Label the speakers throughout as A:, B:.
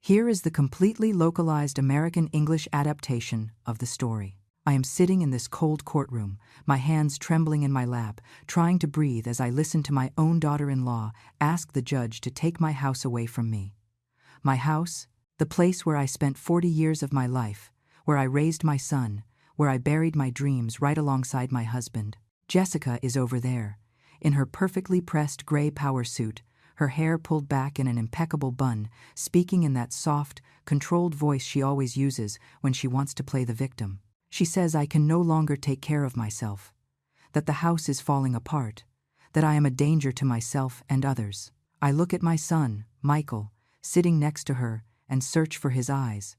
A: Here is the completely localized American English adaptation of the story. I am sitting in this cold courtroom, my hands trembling in my lap, trying to breathe as I listen to my own daughter-in-law ask the judge to take my house away from me. My house, the place where I spent 40 years of my life, where I raised my son, where I buried my dreams right alongside my husband. Jessica is over there, in her perfectly pressed gray power suit, her hair pulled back in an impeccable bun, speaking in that soft, controlled voice she always uses when she wants to play the victim. She says I can no longer take care of myself, that the house is falling apart, that I am a danger to myself and others. I look at my son, Michael, sitting next to her, and search for his eyes,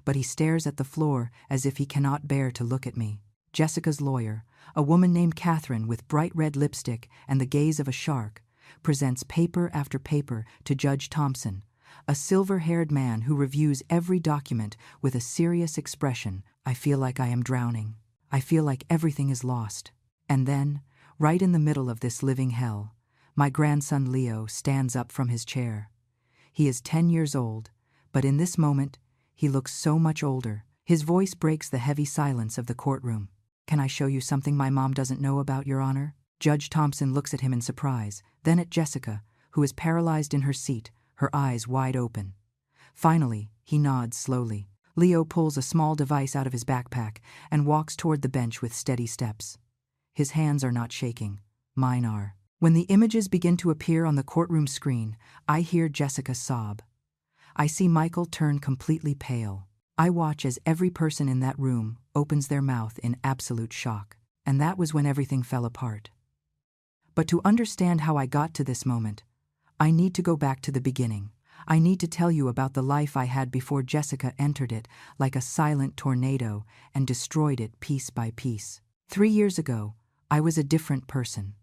A: but he stares at the floor as if he cannot bear to look at me. Jessica's lawyer, a woman named Catherine with bright red lipstick and the gaze of a shark, presents paper after paper to Judge Thompson, a silver-haired man who reviews every document with a serious expression. I feel like I am drowning. I feel like everything is lost. And then, right in the middle of this living hell, my grandson Leo stands up from his chair. He is 10 years old, but in this moment, he looks so much older. His voice breaks the heavy silence of the courtroom. "Can I show you something my mom doesn't know about, Your Honor?" Judge Thompson looks at him in surprise, then at Jessica, who is paralyzed in her seat, her eyes wide open. Finally, he nods slowly. Leo pulls a small device out of his backpack and walks toward the bench with steady steps. His hands are not shaking. Mine are. When the images begin to appear on the courtroom screen, I hear Jessica sob. I see Michael turn completely pale. I watch as every person in that room opens their mouth in absolute shock. And that was when everything fell apart. But to understand how I got to this moment, I need to go back to the beginning. I need to tell you about the life I had before Jessica entered it like a silent tornado and destroyed it piece by piece. 3 years ago, I was a different person.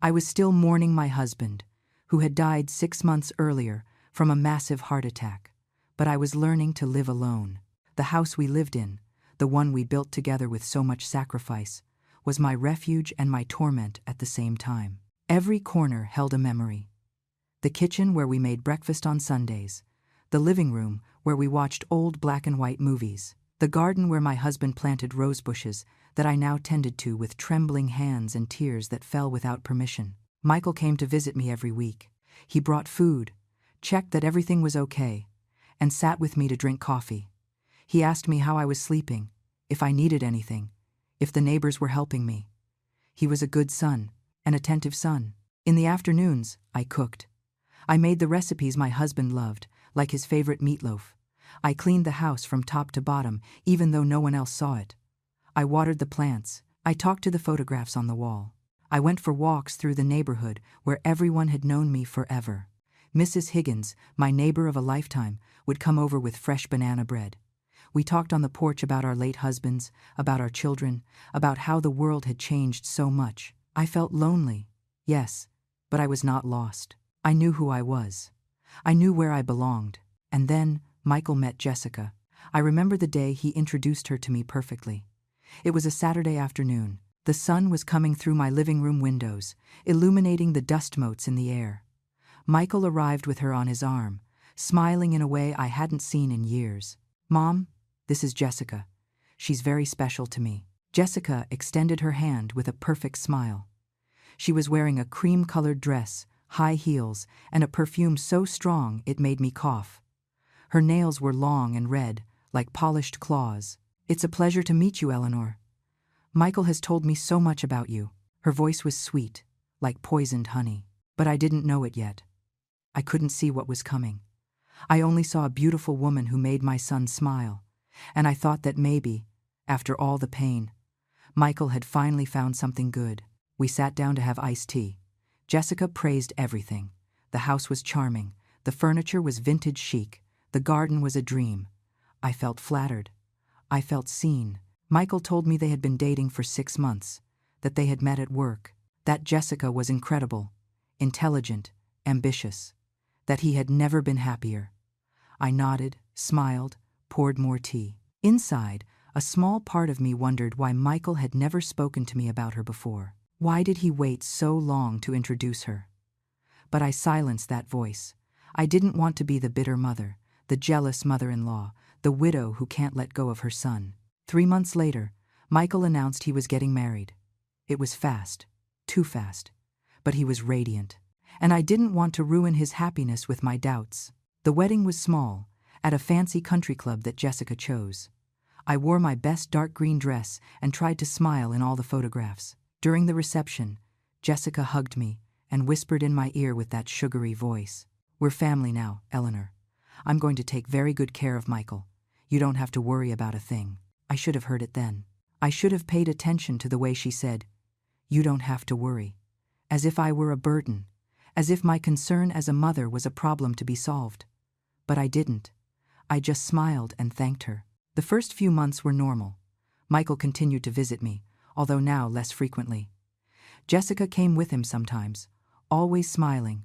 A: I was still mourning my husband, who had died 6 months earlier from a massive heart attack, but I was learning to live alone. The house we lived in, the one we built together with so much sacrifice, was my refuge and my torment at the same time. Every corner held a memory. The kitchen where we made breakfast on Sundays, the living room where we watched old black and white movies, the garden where my husband planted rose bushes that I now tended to with trembling hands and tears that fell without permission. Michael came to visit me every week. He brought food, checked that everything was okay, and sat with me to drink coffee. He asked me how I was sleeping, if I needed anything, if the neighbors were helping me. He was a good son, an attentive son. In the afternoons, I cooked. I made the recipes my husband loved, like his favorite meatloaf. I cleaned the house from top to bottom, even though no one else saw it. I watered the plants. I talked to the photographs on the wall. I went for walks through the neighborhood where everyone had known me forever. Mrs. Higgins, my neighbor of a lifetime, would come over with fresh banana bread. We talked on the porch about our late husbands, about our children, about how the world had changed so much. I felt lonely, yes, but I was not lost. I knew who I was. I knew where I belonged. And then Michael met Jessica. I remember the day he introduced her to me perfectly. It was a Saturday afternoon. The sun was coming through my living room windows, illuminating the dust motes in the air. Michael arrived with her on his arm, smiling in a way I hadn't seen in years. "Mom, this is Jessica. She's very special to me." Jessica extended her hand with a perfect smile. She was wearing a cream-colored dress, high heels, and a perfume so strong it made me cough. Her nails were long and red, like polished claws. "It's a pleasure to meet you, Eleanor. Michael has told me so much about you." Her voice was sweet, like poisoned honey. But I didn't know it yet. I couldn't see what was coming. I only saw a beautiful woman who made my son smile, and I thought that maybe, after all the pain, Michael had finally found something good. We sat down to have iced tea. Jessica praised everything. The house was charming, the furniture was vintage chic, the garden was a dream. I felt flattered. I felt seen. Michael told me they had been dating for 6 months, that they had met at work, that Jessica was incredible, intelligent, ambitious, that he had never been happier. I nodded, smiled, poured more tea. Inside, a small part of me wondered why Michael had never spoken to me about her before. Why did he wait so long to introduce her? But I silenced that voice. I didn't want to be the bitter mother, the jealous mother-in-law, the widow who can't let go of her son. 3 months later, Michael announced he was getting married. It was fast, too fast, but he was radiant, and I didn't want to ruin his happiness with my doubts. The wedding was small, at a fancy country club that Jessica chose. I wore my best dark green dress and tried to smile in all the photographs. During the reception, Jessica hugged me and whispered in my ear with that sugary voice, "We're family now, Eleanor. I'm going to take very good care of Michael. You don't have to worry about a thing." I should have heard it then. I should have paid attention to the way she said, "You don't have to worry," as if I were a burden, as if my concern as a mother was a problem to be solved. But I didn't. I just smiled and thanked her. The first few months were normal. Michael continued to visit me, although now less frequently. Jessica came with him sometimes, always smiling,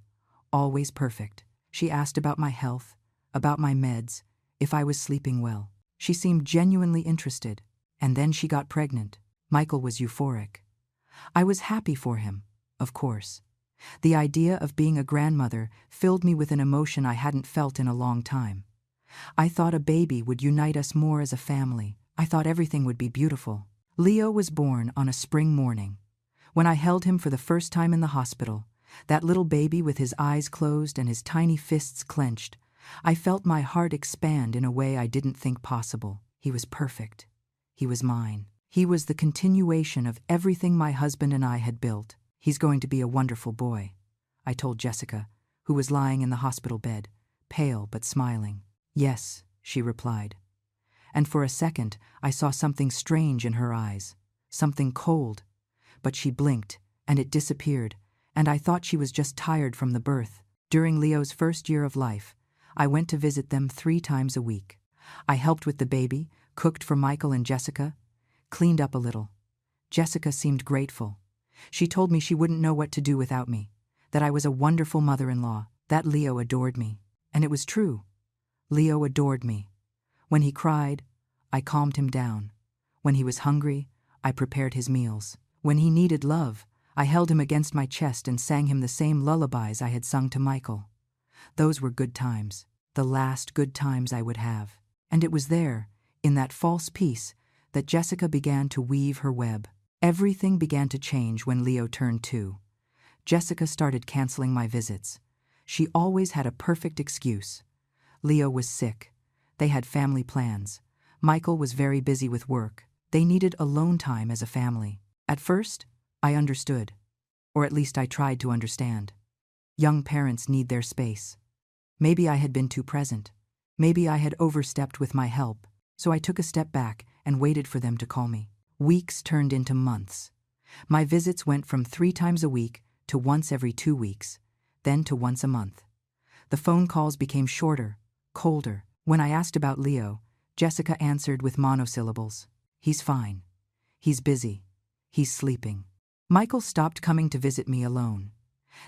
A: always perfect. She asked about my health, about my meds, if I was sleeping well. She seemed genuinely interested. And then she got pregnant. Michael was euphoric. I was happy for him, of course. The idea of being a grandmother filled me with an emotion I hadn't felt in a long time. I thought a baby would unite us more as a family. I thought everything would be beautiful. Leo was born on a spring morning. When I held him for the first time in the hospital, that little baby with his eyes closed and his tiny fists clenched, I felt my heart expand in a way I didn't think possible. He was perfect. He was mine. He was the continuation of everything my husband and I had built. "He's going to be a wonderful boy," I told Jessica, who was lying in the hospital bed, pale but smiling. "Yes," she replied. And for a second, I saw something strange in her eyes, something cold. But she blinked, and it disappeared, and I thought she was just tired from the birth. During Leo's first year of life, I went to visit them 3 times a week. I helped with the baby, cooked for Michael and Jessica, cleaned up a little. Jessica seemed grateful. She told me she wouldn't know what to do without me, that I was a wonderful mother-in-law, that Leo adored me. And it was true. Leo adored me. When he cried, I calmed him down. When he was hungry, I prepared his meals. When he needed love, I held him against my chest and sang him the same lullabies I had sung to Michael. Those were good times, the last good times I would have. And it was there, in that false peace, that Jessica began to weave her web. Everything began to change when Leo turned 2. Jessica started canceling my visits. She always had a perfect excuse. Leo was sick. They had family plans. Michael was very busy with work. They needed alone time as a family. At first, I understood. Or at least I tried to understand. Young parents need their space. Maybe I had been too present. Maybe I had overstepped with my help. So I took a step back and waited for them to call me. Weeks turned into months. My visits went from 3 times a week to once every 2 weeks, then to once a month. The phone calls became shorter, colder. When I asked about Leo, Jessica answered with monosyllables. "He's fine. He's busy. He's sleeping." Michael stopped coming to visit me alone.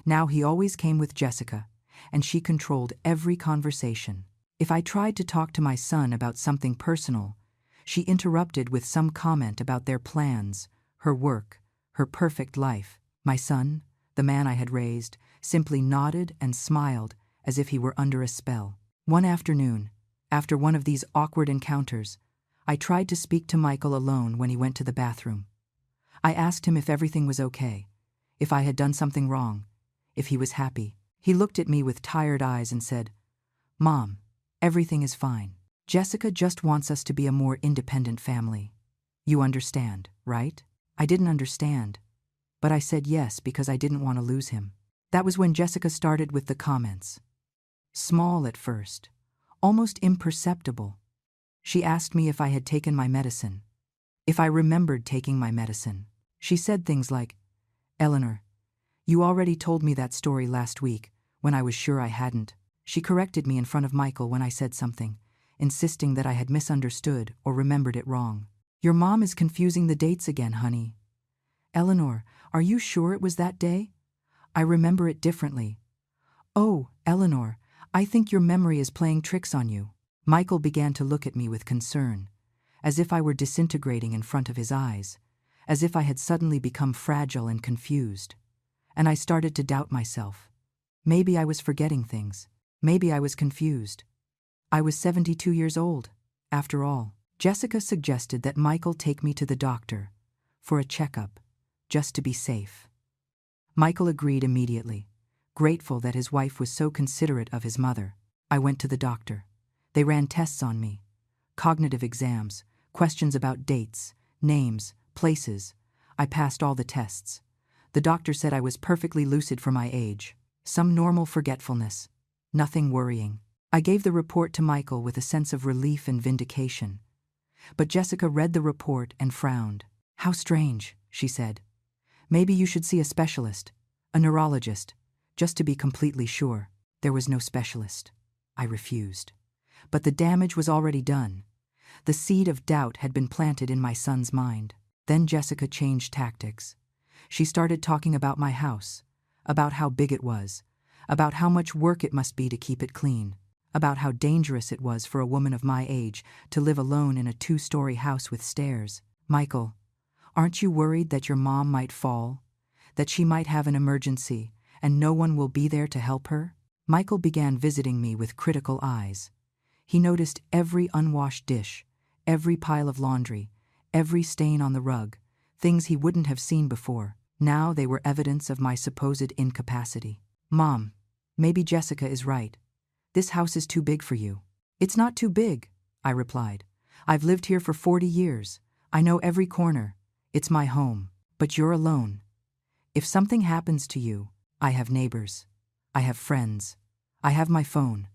A: Now he always came with Jessica, and she controlled every conversation. If I tried to talk to my son about something personal, she interrupted with some comment about their plans, her work, her perfect life. My son, the man I had raised, simply nodded and smiled as if he were under a spell. One afternoon, after one of these awkward encounters, I tried to speak to Michael alone when he went to the bathroom. I asked him if everything was okay, if I had done something wrong, if he was happy. He looked at me with tired eyes and said, "Mom, everything is fine. Jessica just wants us to be a more independent family. You understand, right?" I didn't understand, but I said yes because I didn't want to lose him. That was when Jessica started with the comments. Small at first, almost imperceptible. She asked me if I had taken my medicine, if I remembered taking my medicine. She said things like, "Eleanor, you already told me that story last week when I was sure I hadn't." She corrected me in front of Michael when I said something, insisting that I had misunderstood or remembered it wrong. "Your mom is confusing the dates again, honey." "Eleanor, are you sure it was that day? I remember it differently." "Oh, Eleanor, I think your memory is playing tricks on you." Michael began to look at me with concern, as if I were disintegrating in front of his eyes, as if I had suddenly become fragile and confused. And I started to doubt myself. Maybe I was forgetting things. Maybe I was confused. I was 72 years old, after all. Jessica suggested that Michael take me to the doctor for a checkup, just to be safe. Michael agreed immediately, grateful that his wife was so considerate of his mother. I went to the doctor. They ran tests on me, cognitive exams, questions about dates, names, places. I passed all the tests. The doctor said I was perfectly lucid for my age. Some normal forgetfulness. Nothing worrying. I gave the report to Michael with a sense of relief and vindication. But Jessica read the report and frowned. "How strange," she said. "Maybe you should see a specialist, a neurologist, just to be completely sure." There was no specialist. I refused. But the damage was already done. The seed of doubt had been planted in my son's mind. Then Jessica changed tactics. She started talking about my house, about how big it was, about how much work it must be to keep it clean, about how dangerous it was for a woman of my age to live alone in a 2-story house with stairs. "Michael, aren't you worried that your mom might fall, that she might have an emergency, and no one will be there to help her?" Michael began visiting me with critical eyes. He noticed every unwashed dish, every pile of laundry, every stain on the rug, things he wouldn't have seen before. Now they were evidence of my supposed incapacity. "Mom, maybe Jessica is right. This house is too big for you." "It's not too big," I replied. "I've lived here for 40 years. I know every corner. It's my home. But you're alone. If something happens to you, I have neighbors. I have friends. I have my phone.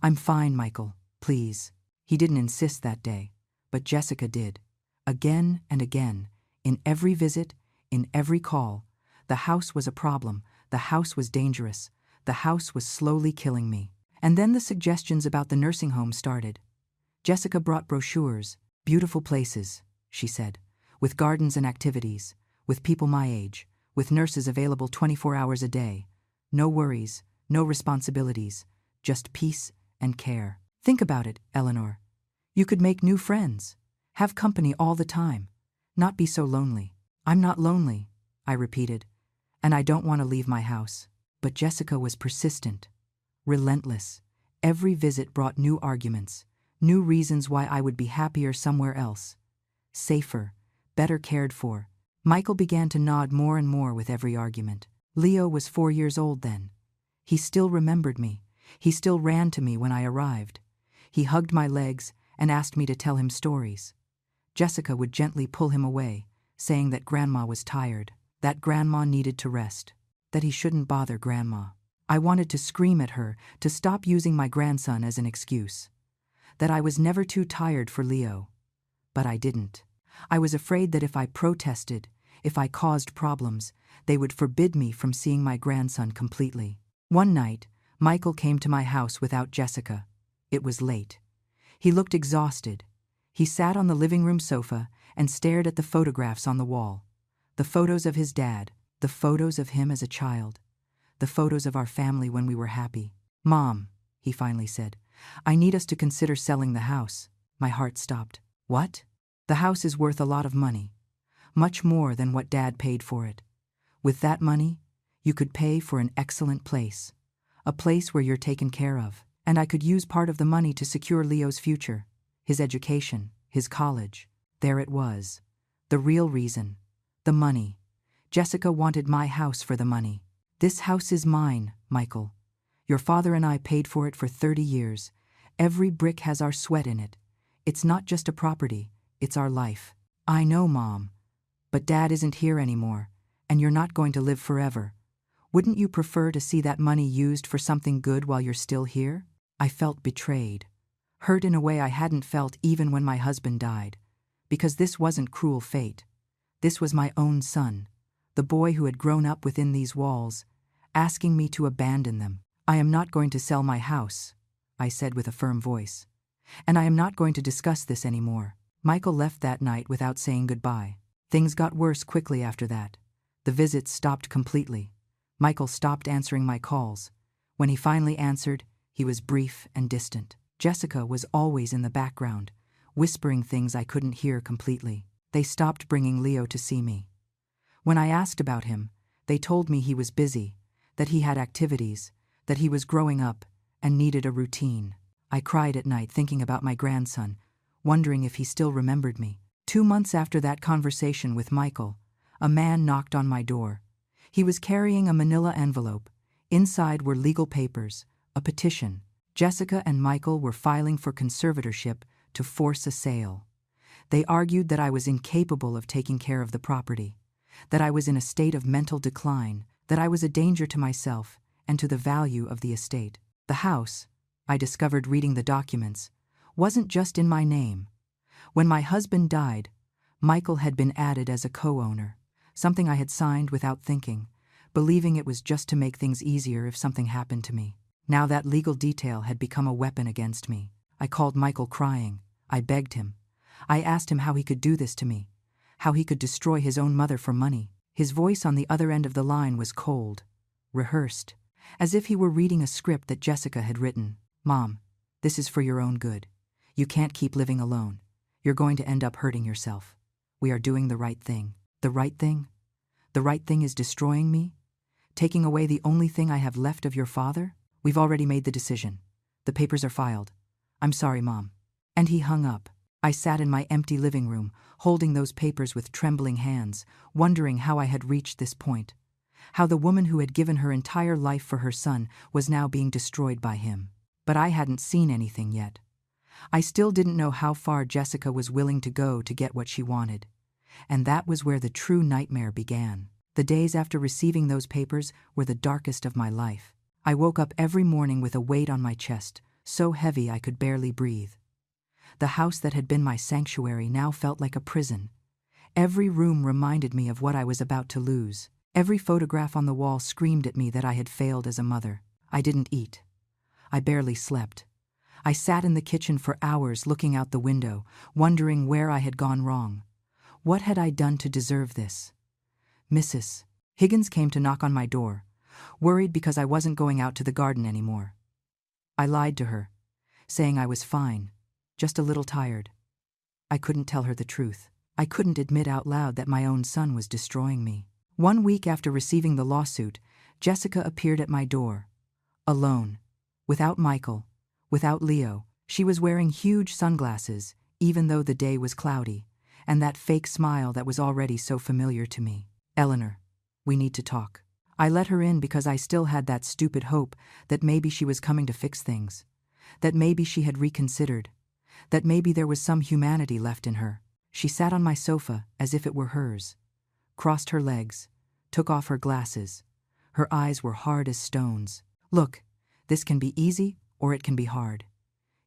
A: I'm fine, Michael, please." He didn't insist that day, but Jessica did. Again and again, in every visit, in every call, the house was a problem, the house was dangerous, the house was slowly killing me. And then the suggestions about the nursing home started. Jessica brought brochures, "Beautiful places," she said, "with gardens and activities, with people my age, with nurses available 24 hours a day. No worries, no responsibilities, just peace and care. Think about it, Eleanor. You could make new friends, have company all the time, not be so lonely." "I'm not lonely," I repeated, "and I don't want to leave my house." But Jessica was persistent, relentless. Every visit brought new arguments, new reasons why I would be happier somewhere else, safer, better cared for. Michael began to nod more and more with every argument. Leo was 4 years old then. He still remembered me. He still ran to me when I arrived. He hugged my legs and asked me to tell him stories. Jessica would gently pull him away, saying that Grandma was tired, that Grandma needed to rest, that he shouldn't bother Grandma. I wanted to scream at her to stop using my grandson as an excuse, that I was never too tired for Leo. But I didn't. I was afraid that if I protested, if I caused problems, they would forbid me from seeing my grandson completely. One night, Michael came to my house without Jessica. It was late. He looked exhausted. He sat on the living room sofa and stared at the photographs on the wall. The photos of his dad, the photos of him as a child, the photos of our family when we were happy. "Mom," he finally said, "I need us to consider selling the house." My heart stopped. "What?" "The house is worth a lot of money, much more than what Dad paid for it. With that money, you could pay for an excellent place, a place where you're taken care of, and I could use part of the money to secure Leo's future, his education, his college." There it was, the real reason, the money. Jessica wanted my house for the money. "This house is mine, Michael. Your father and I paid for it for 30 years. Every brick has our sweat in it. It's not just a property, it's our life." "I know, Mom, but Dad isn't here anymore, and you're not going to live forever. Wouldn't you prefer to see that money used for something good while you're still here?" I felt betrayed, hurt in a way I hadn't felt even when my husband died, because this wasn't cruel fate. This was my own son, the boy who had grown up within these walls, asking me to abandon them. "I am not going to sell my house," I said with a firm voice, "and I am not going to discuss this anymore." Michael left that night without saying goodbye. Things got worse quickly after that. The visits stopped completely. Michael stopped answering my calls. When he finally answered, he was brief and distant. Jessica was always in the background, whispering things I couldn't hear completely. They stopped bringing Leo to see me. When I asked about him, they told me he was busy, that he had activities, that he was growing up and needed a routine. I cried at night thinking about my grandson, wondering if he still remembered me. 2 months after that conversation with Michael, a man knocked on my door. He was carrying a manila envelope. Inside were legal papers, a petition. Jessica and Michael were filing for conservatorship to force a sale. They argued that I was incapable of taking care of the property, that I was in a state of mental decline, that I was a danger to myself and to the value of the estate. The house, I discovered reading the documents, wasn't just in my name. When my husband died, Michael had been added as a co-owner, something I had signed without thinking, believing it was just to make things easier if something happened to me. Now that legal detail had become a weapon against me. I called Michael crying. I begged him. I asked him how he could do this to me, how he could destroy his own mother for money. His voice on the other end of the line was cold, rehearsed, as if he were reading a script that Jessica had written. Mom, this is for your own good. You can't keep living alone. You're going to end up hurting yourself. We are doing the right thing. The right thing? The right thing is destroying me? Taking away the only thing I have left of your father? We've already made the decision. The papers are filed. I'm sorry, Mom. And he hung up. I sat in my empty living room, holding those papers with trembling hands, wondering how I had reached this point. How the woman who had given her entire life for her son was now being destroyed by him. But I hadn't seen anything yet. I still didn't know how far Jessica was willing to go to get what she wanted. And that was where the true nightmare began. The days after receiving those papers were the darkest of my life. I woke up every morning with a weight on my chest, so heavy I could barely breathe. The house that had been my sanctuary now felt like a prison. Every room reminded me of what I was about to lose. Every photograph on the wall screamed at me that I had failed as a mother. I didn't eat. I barely slept. I sat in the kitchen for hours looking out the window, wondering where I had gone wrong. What had I done to deserve this? Mrs. Higgins came to knock on my door, worried because I wasn't going out to the garden anymore. I lied to her, saying I was fine, just a little tired. I couldn't tell her the truth. I couldn't admit out loud that my own son was destroying me. 1 week after receiving the lawsuit, Jessica appeared at my door. Alone. Without Michael. Without Leo. She was wearing huge sunglasses, even though the day was cloudy, and that fake smile that was already so familiar to me. Eleanor, we need to talk. I let her in because I still had that stupid hope that maybe she was coming to fix things, that maybe she had reconsidered, that maybe there was some humanity left in her. She sat on my sofa as if it were hers, crossed her legs, took off her glasses. Her eyes were hard as stones. Look, this can be easy or it can be hard.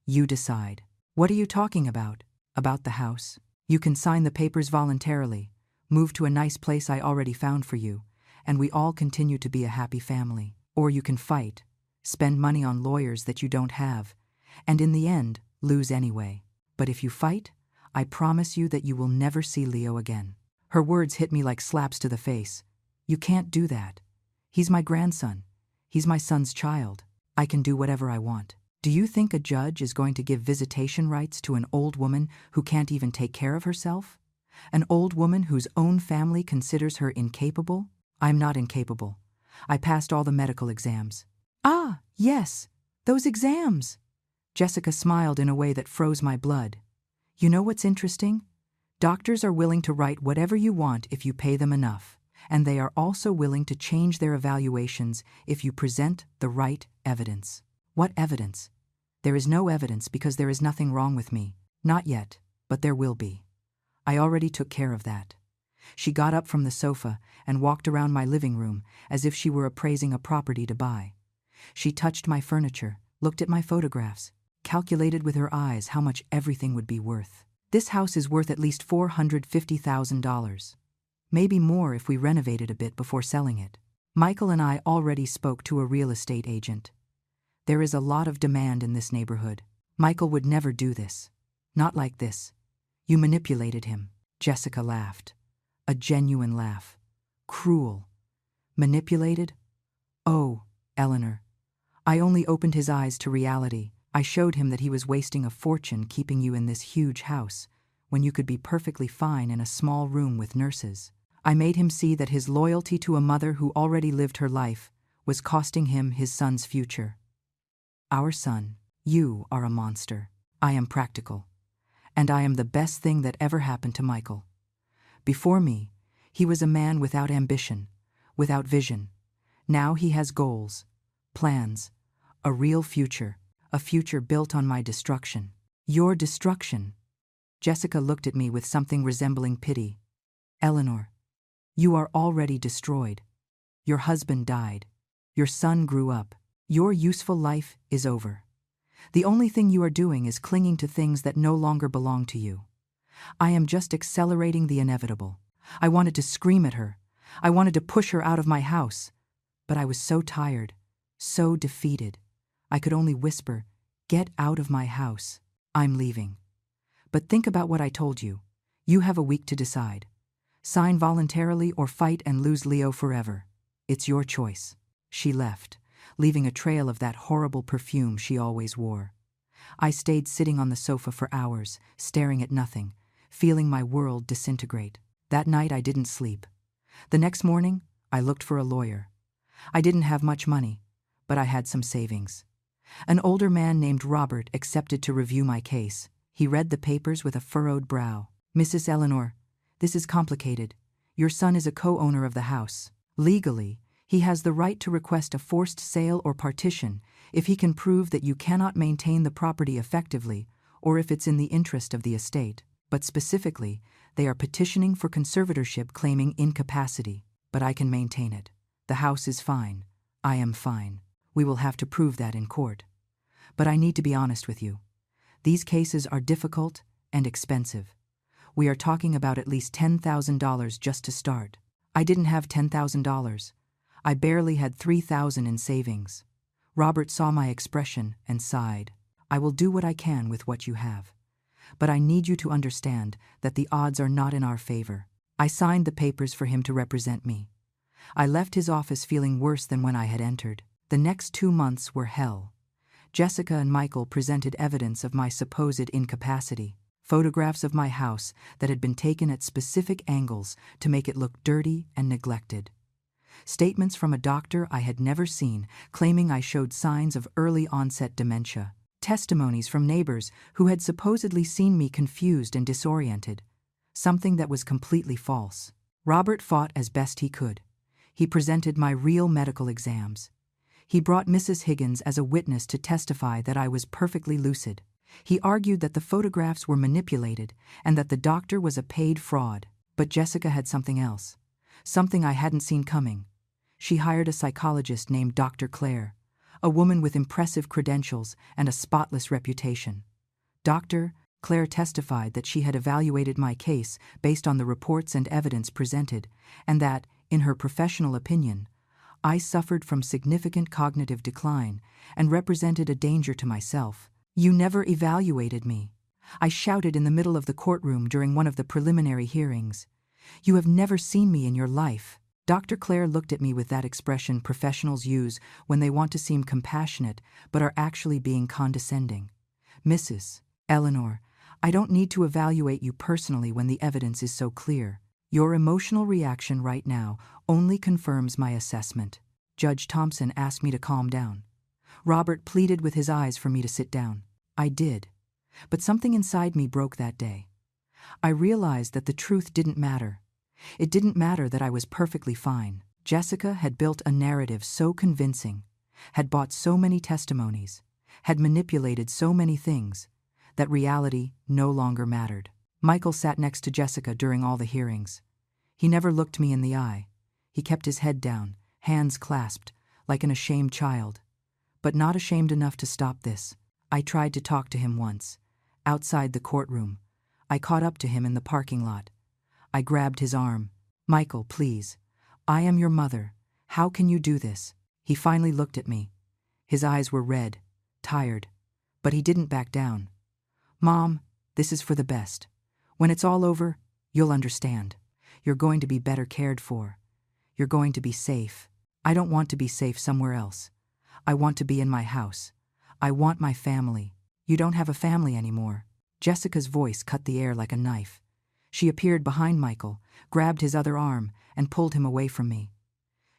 A: You decide. What are you talking about? About the house? You can sign the papers voluntarily, move to a nice place I already found for you, and we all continue to be a happy family. Or you can fight, spend money on lawyers that you don't have, and in the end, lose anyway. But if you fight, I promise you that you will never see Leo again. Her words hit me like slaps to the face. You can't do that. He's my grandson. He's my son's child. I can do whatever I want. Do you think a judge is going to give visitation rights to an old woman who can't even take care of herself? An old woman whose own family considers her incapable? I'm not incapable. I passed all the medical exams. Ah, yes, those exams. Jessica smiled in a way that froze my blood. You know what's interesting? Doctors are willing to write whatever you want if you pay them enough, and they are also willing to change their evaluations if you present the right evidence. What evidence? There is no evidence because there is nothing wrong with me. Not yet, but there will be. I already took care of that. She got up from the sofa and walked around my living room as if she were appraising a property to buy. She touched my furniture, looked at my photographs, calculated with her eyes how much everything would be worth. This house is worth at least $450,000. Maybe more if we renovate it a bit before selling it. Michael and I already spoke to a real estate agent. There is a lot of demand in this neighborhood. Michael would never do this. Not like this. You manipulated him. Jessica laughed. A genuine laugh. Cruel. Manipulated? Oh, Eleanor. I only opened his eyes to reality. I showed him that he was wasting a fortune keeping you in this huge house, when you could be perfectly fine in a small room with nurses. I made him see that his loyalty to a mother who already lived her life was costing him his son's future. Our son. You are a monster. I am practical. And I am the best thing that ever happened to Michael. Before me, he was a man without ambition, without vision. Now he has goals, plans, a real future, a future built on my destruction. Your destruction. Jessica looked at me with something resembling pity. Eleanor, you are already destroyed. Your husband died. Your son grew up. Your useful life is over. The only thing you are doing is clinging to things that no longer belong to you. I am just accelerating the inevitable. I wanted to scream at her. I wanted to push her out of my house. But I was so tired, so defeated. I could only whisper, "Get out of my house. I'm leaving." But think about what I told you. You have a week to decide. Sign voluntarily or fight and lose Leo forever. It's your choice. She left, leaving a trail of that horrible perfume she always wore. I stayed sitting on the sofa for hours, staring at nothing, feeling my world disintegrate. That night I didn't sleep. The next morning, I looked for a lawyer. I didn't have much money, but I had some savings. An older man named Robert accepted to review my case. He read the papers with a furrowed brow. "Mrs. Eleanor, this is complicated. Your son is a co-owner of the house. Legally, he has the right to request a forced sale or partition if he can prove that you cannot maintain the property effectively or if it's in the interest of the estate. But specifically, they are petitioning for conservatorship claiming incapacity. But I can maintain it. The house is fine. I am fine. We will have to prove that in court. But I need to be honest with you. These cases are difficult and expensive. We are talking about at least $10,000 just to start. I didn't have $10,000. I barely had $3,000 in savings. Robert saw my expression and sighed. I will do what I can with what you have. But I need you to understand that the odds are not in our favor. I signed the papers for him to represent me. I left his office feeling worse than when I had entered. The next 2 months were hell. Jessica and Michael presented evidence of my supposed incapacity. Photographs of my house that had been taken at specific angles to make it look dirty and neglected. Statements from a doctor I had never seen claiming I showed signs of early-onset dementia. Testimonies from neighbors who had supposedly seen me confused and disoriented. Something that was completely false. Robert fought as best he could. He presented my real medical exams. He brought Mrs. Higgins as a witness to testify that I was perfectly lucid. He argued that the photographs were manipulated and that the doctor was a paid fraud. But Jessica had something else. Something I hadn't seen coming. She hired a psychologist named Dr. Claire, a woman with impressive credentials and a spotless reputation. Dr. Claire testified that she had evaluated my case based on the reports and evidence presented, and that, in her professional opinion, I suffered from significant cognitive decline and represented a danger to myself. "You never evaluated me," I shouted in the middle of the courtroom during one of the preliminary hearings. "You have never seen me in your life." Dr. Claire looked at me with that expression professionals use when they want to seem compassionate but are actually being condescending. "Mrs. Eleanor, I don't need to evaluate you personally when the evidence is so clear. Your emotional reaction right now only confirms my assessment." Judge Thompson asked me to calm down. Robert pleaded with his eyes for me to sit down. I did. But something inside me broke that day. I realized that the truth didn't matter. It didn't matter that I was perfectly fine. Jessica had built a narrative so convincing, had bought so many testimonies, had manipulated so many things, that reality no longer mattered. Michael sat next to Jessica during all the hearings. He never looked me in the eye. He kept his head down, hands clasped, like an ashamed child. But not ashamed enough to stop this. I tried to talk to him once, outside the courtroom. I caught up to him in the parking lot. I grabbed his arm. "Michael, please. I am your mother. How can you do this?" He finally looked at me. His eyes were red, tired, but he didn't back down. "Mom, this is for the best. When it's all over, you'll understand. You're going to be better cared for. You're going to be safe. I don't want to be safe somewhere else. I want to be in my house. I want my family. You don't have a family anymore." Jessica's voice cut the air like a knife. She appeared behind Michael, grabbed his other arm, and pulled him away from me.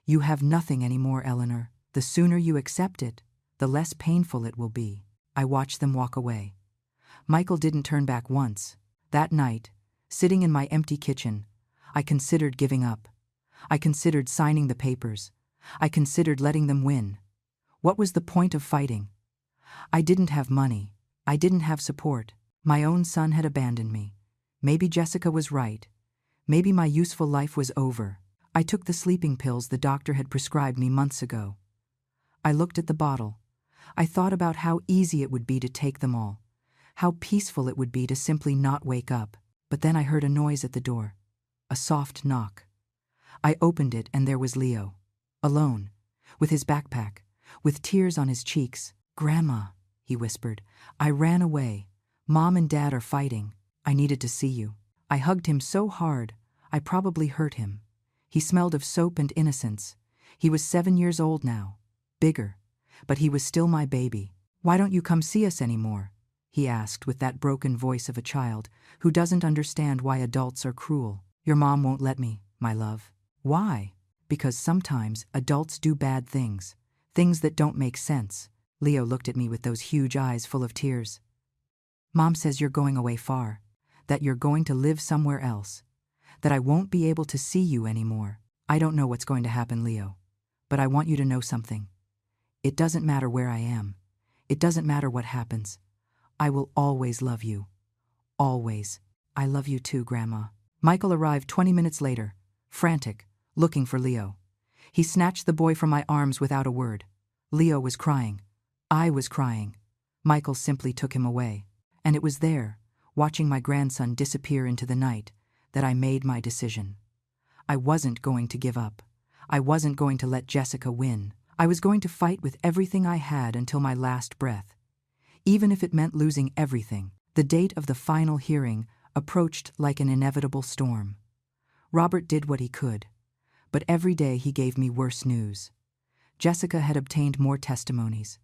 A: "You have nothing anymore, Eleanor. The sooner you accept it, the less painful it will be." I watched them walk away. Michael didn't turn back once. That night, sitting in my empty kitchen, I considered giving up. I considered signing the papers. I considered letting them win. What was the point of fighting? I didn't have money. I didn't have support. My own son had abandoned me. Maybe Jessica was right. Maybe my useful life was over. I took the sleeping pills the doctor had prescribed me months ago. I looked at the bottle. I thought about how easy it would be to take them all, how peaceful it would be to simply not wake up. But then I heard a noise at the door, a soft knock. I opened it and there was Leo, alone, with his backpack, with tears on his cheeks. "Grandma," he whispered. "I ran away. Mom and Dad are fighting. I needed to see you." I hugged him so hard, I probably hurt him. He smelled of soap and innocence. He was 7 years old now, bigger, but he was still my baby. "Why don't you come see us anymore?" he asked with that broken voice of a child who doesn't understand why adults are cruel. "Your mom won't let me, my love." "Why?" "Because sometimes adults do bad things, things that don't make sense." Leo looked at me with those huge eyes full of tears. "Mom says you're going away far, that you're going to live somewhere else, that I won't be able to see you anymore." "I don't know what's going to happen, Leo, but I want you to know something. It doesn't matter where I am. It doesn't matter what happens. I will always love you. Always." "I love you too, Grandma." Michael arrived 20 minutes later, frantic, looking for Leo. He snatched the boy from my arms without a word. Leo was crying. I was crying. Michael simply took him away. And it was there, watching my grandson disappear into the night, that I made my decision. I wasn't going to give up. I wasn't going to let Jessica win. I was going to fight with everything I had until my last breath, even if it meant losing everything. The date of the final hearing approached like an inevitable storm. Robert did what he could, but every day he gave me worse news. Jessica had obtained more testimonies,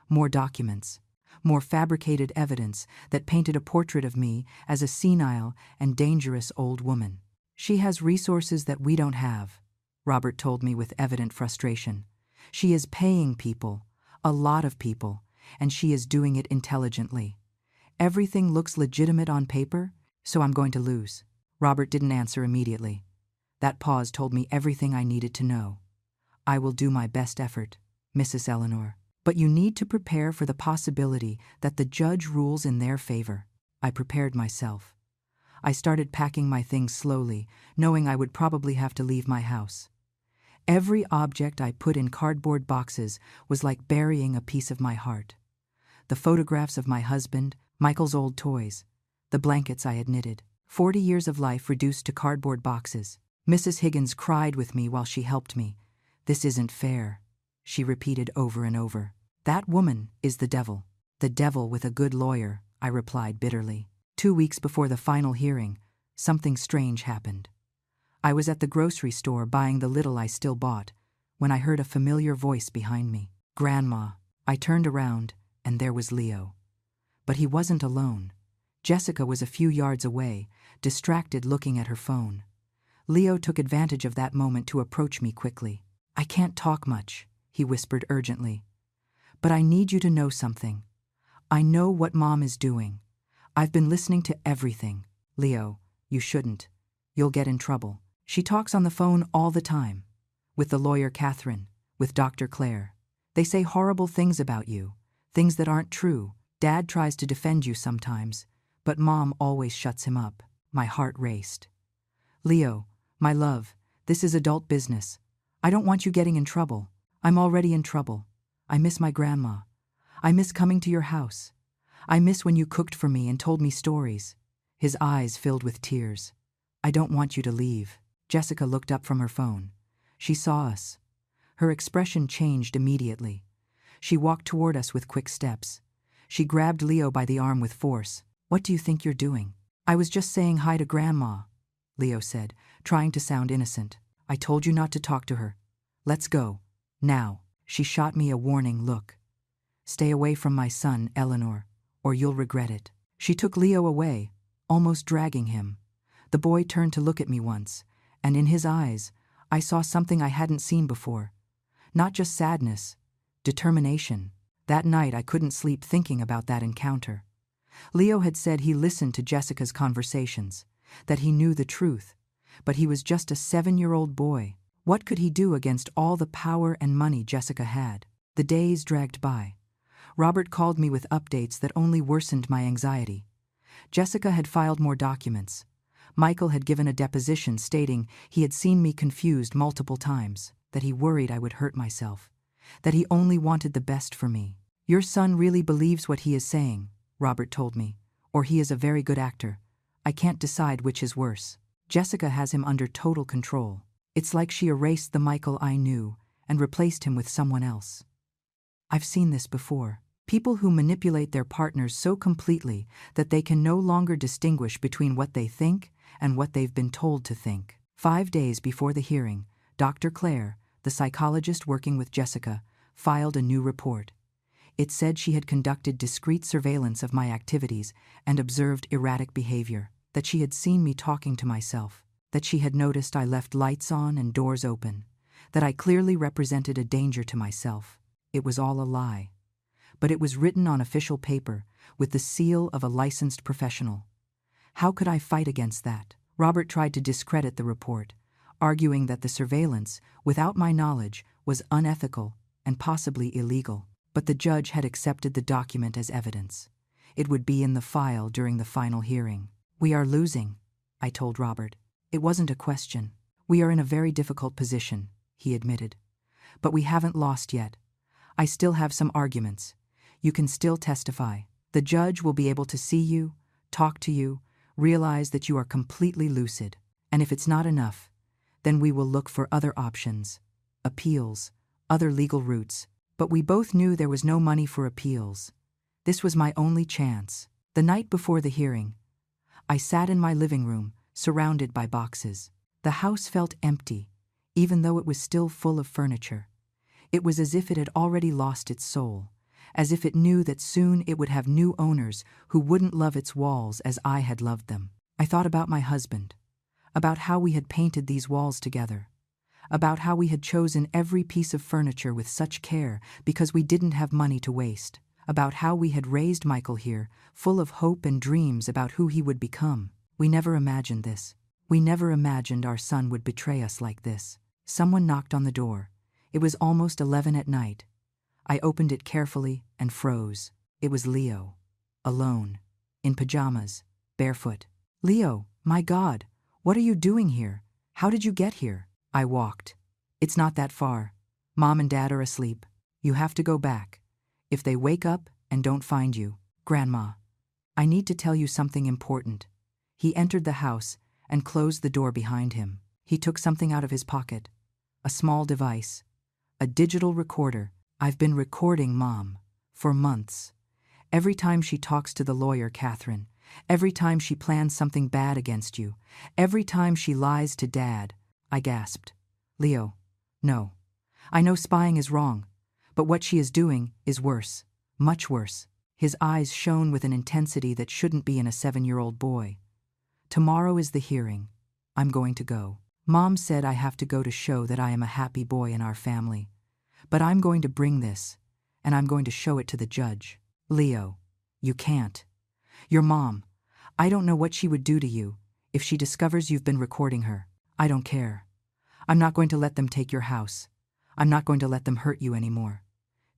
A: more documents, more fabricated evidence that painted a portrait of me as a senile and dangerous old woman. "She has resources that we don't have," Robert told me with evident frustration. "She is paying people, a lot of people, and she is doing it intelligently. Everything looks legitimate on paper, so I'm going to lose." Robert didn't answer immediately. That pause told me everything I needed to know. "I will do my best effort, Mrs. Eleanor. But you need to prepare for the possibility that the judge rules in their favor." I prepared myself. I started packing my things slowly, knowing I would probably have to leave my house. Every object I put in cardboard boxes was like burying a piece of my heart. The photographs of my husband, Michael's old toys, the blankets I had knitted. 40 years of life reduced to cardboard boxes. Mrs. Higgins cried with me while she helped me. "This isn't fair," she repeated over and over. "That woman is the devil." "The devil with a good lawyer," I replied bitterly. 2 weeks before the final hearing, something strange happened. I was at the grocery store buying the little I still bought, when I heard a familiar voice behind me. "Grandma." I turned around, and there was Leo. But he wasn't alone. Jessica was a few yards away, distracted looking at her phone. Leo took advantage of that moment to approach me quickly. "I can't talk much," he whispered urgently. "But I need you to know something. I know what Mom is doing. I've been listening to everything." "Leo, you shouldn't. You'll get in trouble. She talks on the phone all the time. With the lawyer Catherine, with Dr. Claire. They say horrible things about you, things that aren't true. Dad tries to defend you sometimes, but Mom always shuts him up." My heart raced. "Leo, my love, this is adult business. I don't want you getting in trouble. I'm already in trouble. I miss my grandma. I miss coming to your house. I miss when you cooked for me and told me stories." His eyes filled with tears. "I don't want you to leave." Jessica looked up from her phone. She saw us. Her expression changed immediately. She walked toward us with quick steps. She grabbed Leo by the arm with force. "What do you think you're doing?" "I was just saying hi to Grandma," Leo said, trying to sound innocent. "I told you not to talk to her. Let's go. Now." She shot me a warning look. "Stay away from my son, Eleanor, or you'll regret it." She took Leo away, almost dragging him. The boy turned to look at me once, and in his eyes, I saw something I hadn't seen before. Not just sadness, determination. That night I couldn't sleep thinking about that encounter. Leo had said he listened to Jessica's conversations, that he knew the truth, but he was just a 7-year-old boy. What could he do against all the power and money Jessica had? The days dragged by. Robert called me with updates that only worsened my anxiety. Jessica had filed more documents. Michael had given a deposition stating he had seen me confused multiple times, that he worried I would hurt myself, that he only wanted the best for me. Your son really believes what he is saying, Robert told me, or he is a very good actor. I can't decide which is worse. Jessica has him under total control. It's like she erased the Michael I knew and replaced him with someone else. I've seen this before. People who manipulate their partners so completely that they can no longer distinguish between what they think and what they've been told to think. 5 days before the hearing, Dr. Claire, the psychologist working with Jessica, filed a new report. It said she had conducted discreet surveillance of my activities and observed erratic behavior, that she had seen me talking to myself, that she had noticed I left lights on and doors open, that I clearly represented a danger to myself. It was all a lie. But it was written on official paper, with the seal of a licensed professional. How could I fight against that? Robert tried to discredit the report, arguing that the surveillance, without my knowledge, was unethical and possibly illegal. But the judge had accepted the document as evidence. It would be in the file during the final hearing. We are losing, I told Robert. It wasn't a question. We are in a very difficult position, he admitted. But we haven't lost yet. I still have some arguments. You can still testify. The judge will be able to see you, talk to you, realize that you are completely lucid. And if it's not enough, then we will look for other options, appeals, other legal routes. But we both knew there was no money for appeals. This was my only chance. The night before the hearing, I sat in my living room, surrounded by boxes. The house felt empty, even though it was still full of furniture. It was as if it had already lost its soul, as if it knew that soon it would have new owners who wouldn't love its walls as I had loved them. I thought about my husband, about how we had painted these walls together, about how we had chosen every piece of furniture with such care because we didn't have money to waste, about how we had raised Michael here, full of hope and dreams about who he would become. We never imagined this. We never imagined our son would betray us like this. Someone knocked on the door. It was almost 11 at night. I opened it carefully and froze. It was Leo, alone, in pajamas, barefoot. Leo, my God, what are you doing here? How did you get here? I walked. It's not that far. Mom and Dad are asleep. You have to go back. If they wake up and don't find you, Grandma, I need to tell you something important. He entered the house and closed the door behind him. He took something out of his pocket, a small device, a digital recorder. I've been recording Mom for months. Every time she talks to the lawyer, Catherine, every time she plans something bad against you, every time she lies to Dad. I gasped. Leo, no. I know spying is wrong, but what she is doing is worse, much worse. His eyes shone with an intensity that shouldn't be in a 7-year-old boy. Tomorrow is the hearing. I'm going to go. Mom said I have to go to show that I am a happy boy in our family. But I'm going to bring this, and I'm going to show it to the judge. Leo, you can't. Your mom, I don't know what she would do to you if she discovers you've been recording her. I don't care. I'm not going to let them take your house. I'm not going to let them hurt you anymore.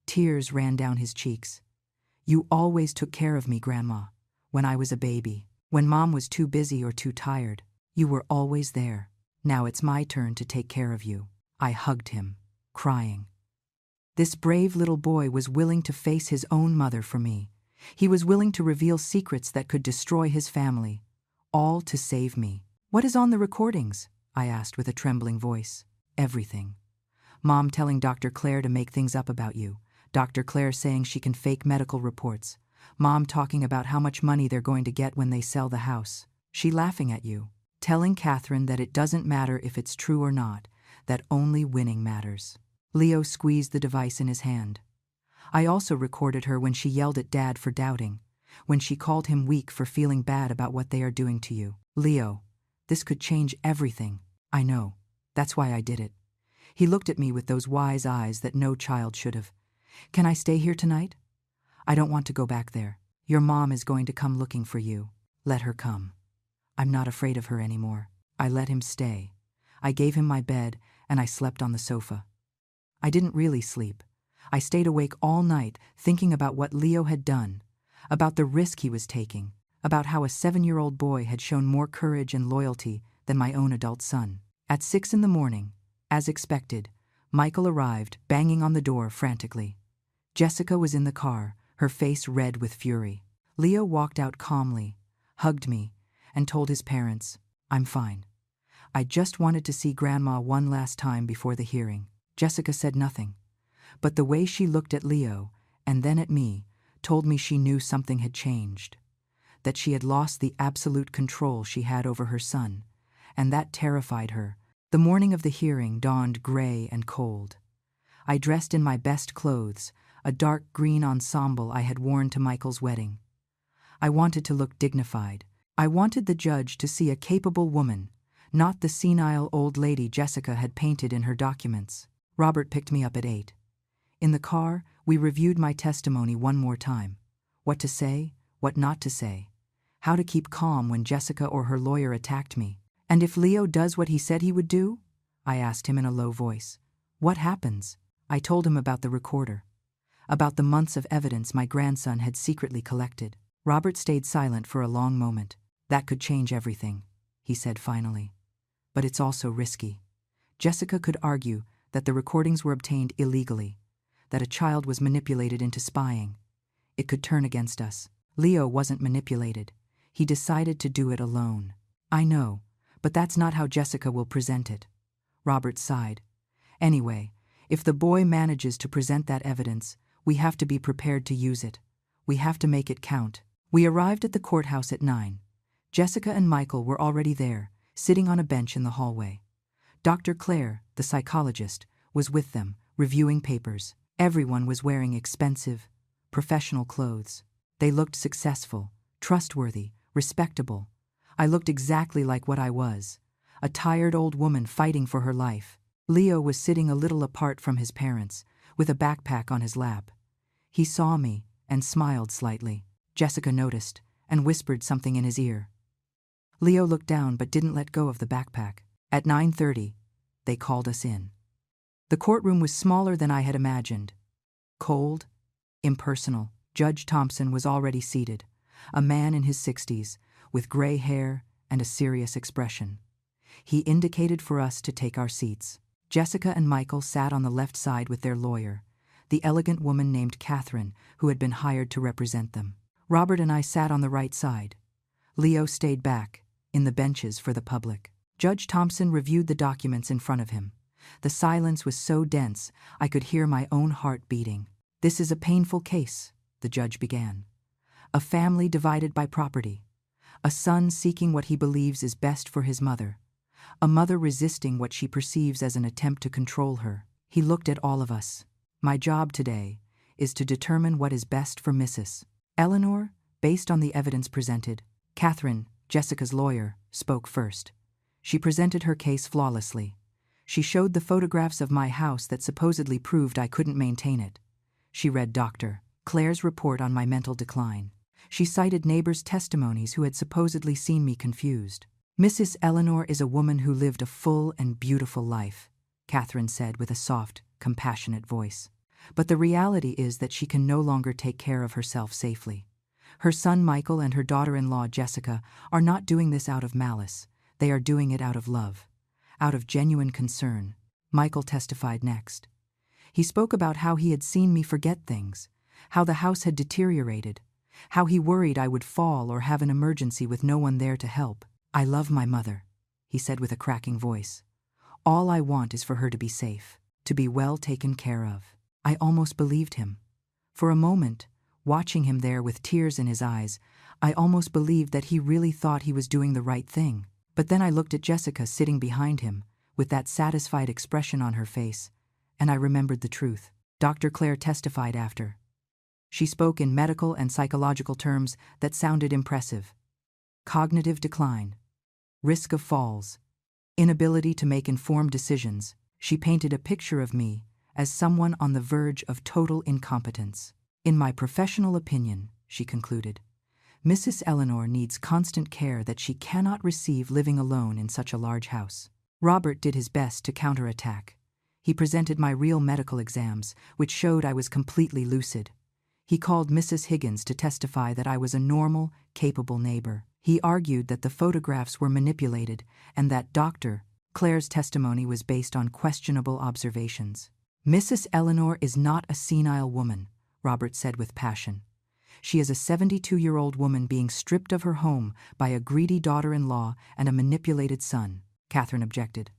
A: Tears ran down his cheeks. You always took care of me, Grandma, when I was a baby. When Mom was too busy or too tired, you were always there. Now it's my turn to take care of you. I hugged him, crying. This brave little boy was willing to face his own mother for me. He was willing to reveal secrets that could destroy his family, all to save me. What is on the recordings? I asked with a trembling voice. Everything. Mom telling Dr. Claire to make things up about you. Dr. Claire saying she can fake medical reports. Mom talking about how much money they're going to get when they sell the house. She laughing at you. Telling Catherine that it doesn't matter if it's true or not, that only winning matters. Leo squeezed the device in his hand. I also recorded her when she yelled at Dad for doubting, when she called him weak for feeling bad about what they are doing to you. Leo, this could change everything. I know. That's why I did it. He looked at me with those wise eyes that no child should have. Can I stay here tonight? I don't want to go back there. Your mom is going to come looking for you. Let her come. I'm not afraid of her anymore. I let him stay. I gave him my bed, and I slept on the sofa. I didn't really sleep. I stayed awake all night thinking about what Leo had done, about the risk he was taking, about how a 7-year-old boy had shown more courage and loyalty than my own adult son. At 6 in the morning, as expected, Michael arrived, banging on the door frantically. Jessica was in the car, her face red with fury. Leo walked out calmly, hugged me, and told his parents, "I'm fine. I just wanted to see Grandma one last time before the hearing." Jessica said nothing, but the way she looked at Leo and then at me told me she knew something had changed, that she had lost the absolute control she had over her son, and that terrified her. The morning of the hearing dawned gray and cold. I dressed in my best clothes, a dark green ensemble I had worn to Michael's wedding. I wanted to look dignified. I wanted the judge to see a capable woman, not the senile old lady Jessica had painted in her documents. Robert picked me up at 8. In the car, we reviewed my testimony one more time. What to say, what not to say, how to keep calm when Jessica or her lawyer attacked me. "And if Leo does what he said he would do?" I asked him in a low voice. "What happens?" I told him about the recorder, about the months of evidence my grandson had secretly collected. Robert stayed silent for a long moment. "That could change everything," he said finally. "But it's also risky. Jessica could argue that the recordings were obtained illegally, that a child was manipulated into spying. It could turn against us. Leo wasn't manipulated. He decided to do it alone." "I know, but that's not how Jessica will present it." Robert sighed. "Anyway, if the boy manages to present that evidence, we have to be prepared to use it. We have to make it count." We arrived at the courthouse at 9. Jessica and Michael were already there, sitting on a bench in the hallway. Dr. Claire, the psychologist, was with them, reviewing papers. Everyone was wearing expensive, professional clothes. They looked successful, trustworthy, respectable. I looked exactly like what I was, a tired old woman fighting for her life. Leo was sitting a little apart from his parents, with a backpack on his lap. He saw me and smiled slightly. Jessica noticed and whispered something in his ear. Leo looked down but didn't let go of the backpack. At 9:30, they called us in. The courtroom was smaller than I had imagined. Cold, impersonal. Judge Thompson was already seated, a man in his 60s, with gray hair and a serious expression. He indicated for us to take our seats. Jessica and Michael sat on the left side with their lawyer, the elegant woman named Catherine, who had been hired to represent them. Robert and I sat on the right side. Leo stayed back, in the benches for the public. Judge Thompson reviewed the documents in front of him. The silence was so dense, I could hear my own heart beating. "This is a painful case," the judge began. "A family divided by property. A son seeking what he believes is best for his mother. A mother resisting what she perceives as an attempt to control her." He looked at all of us. "My job today is to determine what is best for Mrs. Eleanor, based on the evidence presented." Catherine, Jessica's lawyer, spoke first. She presented her case flawlessly. She showed the photographs of my house that supposedly proved I couldn't maintain it. She read Dr. Claire's report on my mental decline. She cited neighbors' testimonies who had supposedly seen me confused. "Mrs. Eleanor is a woman who lived a full and beautiful life," Catherine said with a soft, compassionate voice. "But the reality is that she can no longer take care of herself safely. Her son Michael and her daughter-in-law Jessica are not doing this out of malice. They are doing it out of love, out of genuine concern." Michael testified next. He spoke about how he had seen me forget things, how the house had deteriorated, how he worried I would fall or have an emergency with no one there to help. "I love my mother," he said with a cracking voice. "All I want is for her to be safe, to be well taken care of." I almost believed him. For a moment, watching him there with tears in his eyes, I almost believed that he really thought he was doing the right thing. But then I looked at Jessica sitting behind him, with that satisfied expression on her face, and I remembered the truth. Dr. Claire testified after. She spoke in medical and psychological terms that sounded impressive. Cognitive decline, risk of falls, inability to make informed decisions. She painted a picture of me as someone on the verge of total incompetence. In my professional opinion, she concluded, Mrs. Eleanor needs constant care that she cannot receive living alone in such a large house. Robert did his best to counterattack. He presented my real medical exams, which showed I was completely lucid. He called Mrs. Higgins to testify that I was a normal, capable neighbor. He argued that the photographs were manipulated and that Dr. Claire's testimony was based on questionable observations. Mrs. Eleanor is not a senile woman, Robert said with passion. She is a 72-year-old woman being stripped of her home by a greedy daughter-in-law and a manipulated son. Catherine objected.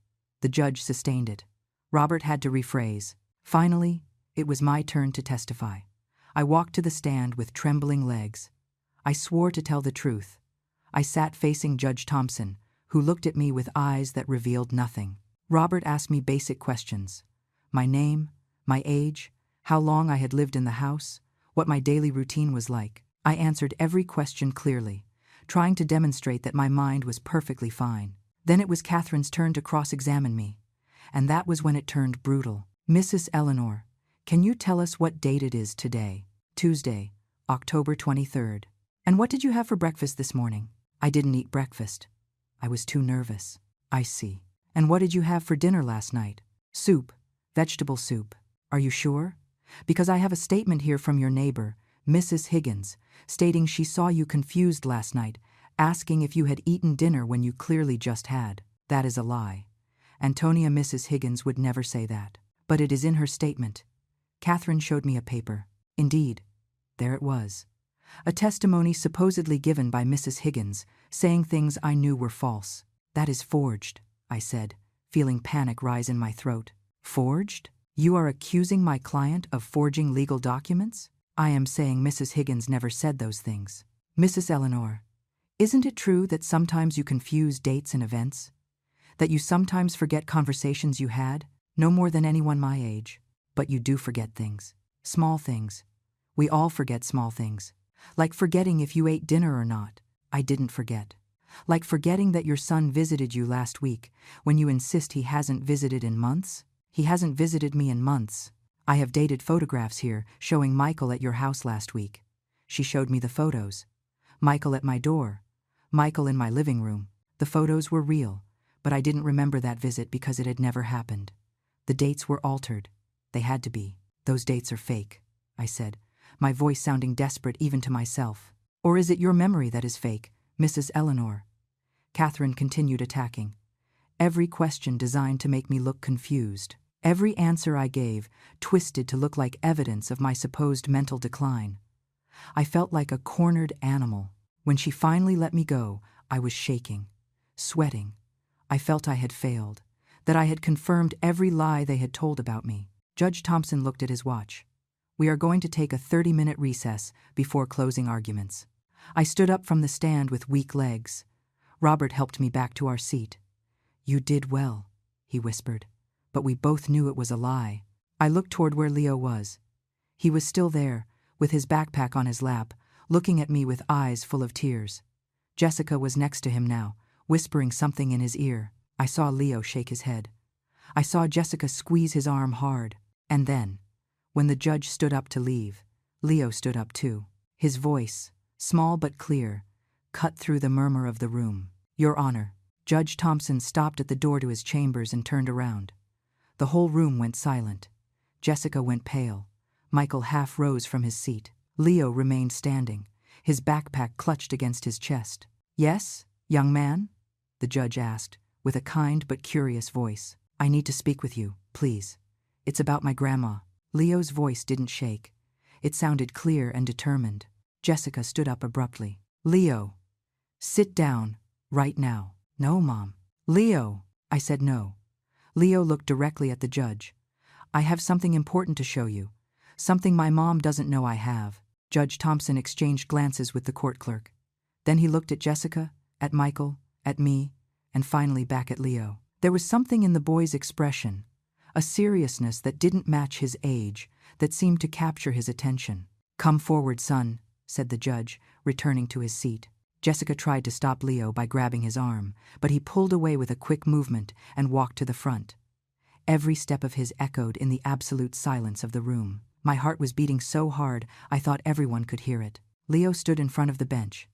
A: The judge sustained it. Robert had to rephrase. Finally, it was my turn to testify. I walked to the stand with trembling legs. I swore to tell the truth. I sat facing Judge Thompson, who looked at me with eyes that revealed nothing. Robert asked me basic questions. My name, my age, how long I had lived in the house, what my daily routine was like. I answered every question clearly, trying to demonstrate that my mind was perfectly fine. Then it was Catherine's turn to cross-examine me, and that was when it turned brutal. Mrs. Eleanor, can you tell us what date it is today? Tuesday, October 23rd. And what did you have for breakfast this morning? I didn't eat breakfast. I was too nervous. I see. And what did you have for dinner last night? Soup, vegetable soup. Are you sure? Because I have a statement here from your neighbor, Mrs. Higgins, stating she saw you confused last night, asking if you had eaten dinner when you clearly just had. That is a lie. Antonia Mrs. Higgins would never say that. But it is in her statement. Catherine showed me a paper. Indeed, there it was. A testimony supposedly given by Mrs. Higgins, saying things I knew were false. That is forged, I said, feeling panic rise in my throat. Forged? You are accusing my client of forging legal documents? I am saying Mrs. Higgins never said those things. Mrs. Eleanor, isn't it true that sometimes you confuse dates and events? That you sometimes forget conversations you had? No more than anyone my age. But you do forget things. Small things. We all forget small things. Like forgetting if you ate dinner or not. I didn't forget. Like forgetting that your son visited you last week, when you insist he hasn't visited in months? He hasn't visited me in months. I have dated photographs here showing Michael at your house last week. She showed me the photos. Michael at my door. Michael in my living room. The photos were real, but I didn't remember that visit because it had never happened. The dates were altered. They had to be. Those dates are fake, I said, my voice sounding desperate even to myself. Or is it your memory that is fake, Mrs. Eleanor? Catherine continued attacking. Every question designed to make me look confused. Every answer I gave twisted to look like evidence of my supposed mental decline. I felt like a cornered animal. When she finally let me go, I was shaking, sweating. I felt I had failed, that I had confirmed every lie they had told about me. Judge Thompson looked at his watch. We are going to take a 30-minute recess before closing arguments. I stood up from the stand with weak legs. Robert helped me back to our seat. You did well, he whispered, but we both knew it was a lie. I looked toward where Leo was. He was still there, with his backpack on his lap, looking at me with eyes full of tears. Jessica was next to him now, whispering something in his ear. I saw Leo shake his head. I saw Jessica squeeze his arm hard. And then, when the judge stood up to leave, Leo stood up too. His voice, small but clear, cut through the murmur of the room. Your Honor. Judge Thompson stopped at the door to his chambers and turned around. The whole room went silent. Jessica went pale. Michael half rose from his seat. Leo remained standing, his backpack clutched against his chest. Yes, young man? The judge asked, with a kind but curious voice. I need to speak with you, please. It's about my grandma. Leo's voice didn't shake. It sounded clear and determined. Jessica stood up abruptly. Leo, sit down, right now. No, Mom. Leo, I said no. Leo looked directly at the judge. I have something important to show you. Something my mom doesn't know I have. Judge Thompson exchanged glances with the court clerk. Then he looked at Jessica, at Michael, at me, and finally back at Leo. There was something in the boy's expression, a seriousness that didn't match his age, that seemed to capture his attention. Come forward, son, said the judge, returning to his seat. Jessica tried to stop Leo by grabbing his arm, but he pulled away with a quick movement and walked to the front. Every step of his echoed in the absolute silence of the room. My heart was beating so hard I thought everyone could hear it. Leo stood in front of the bench.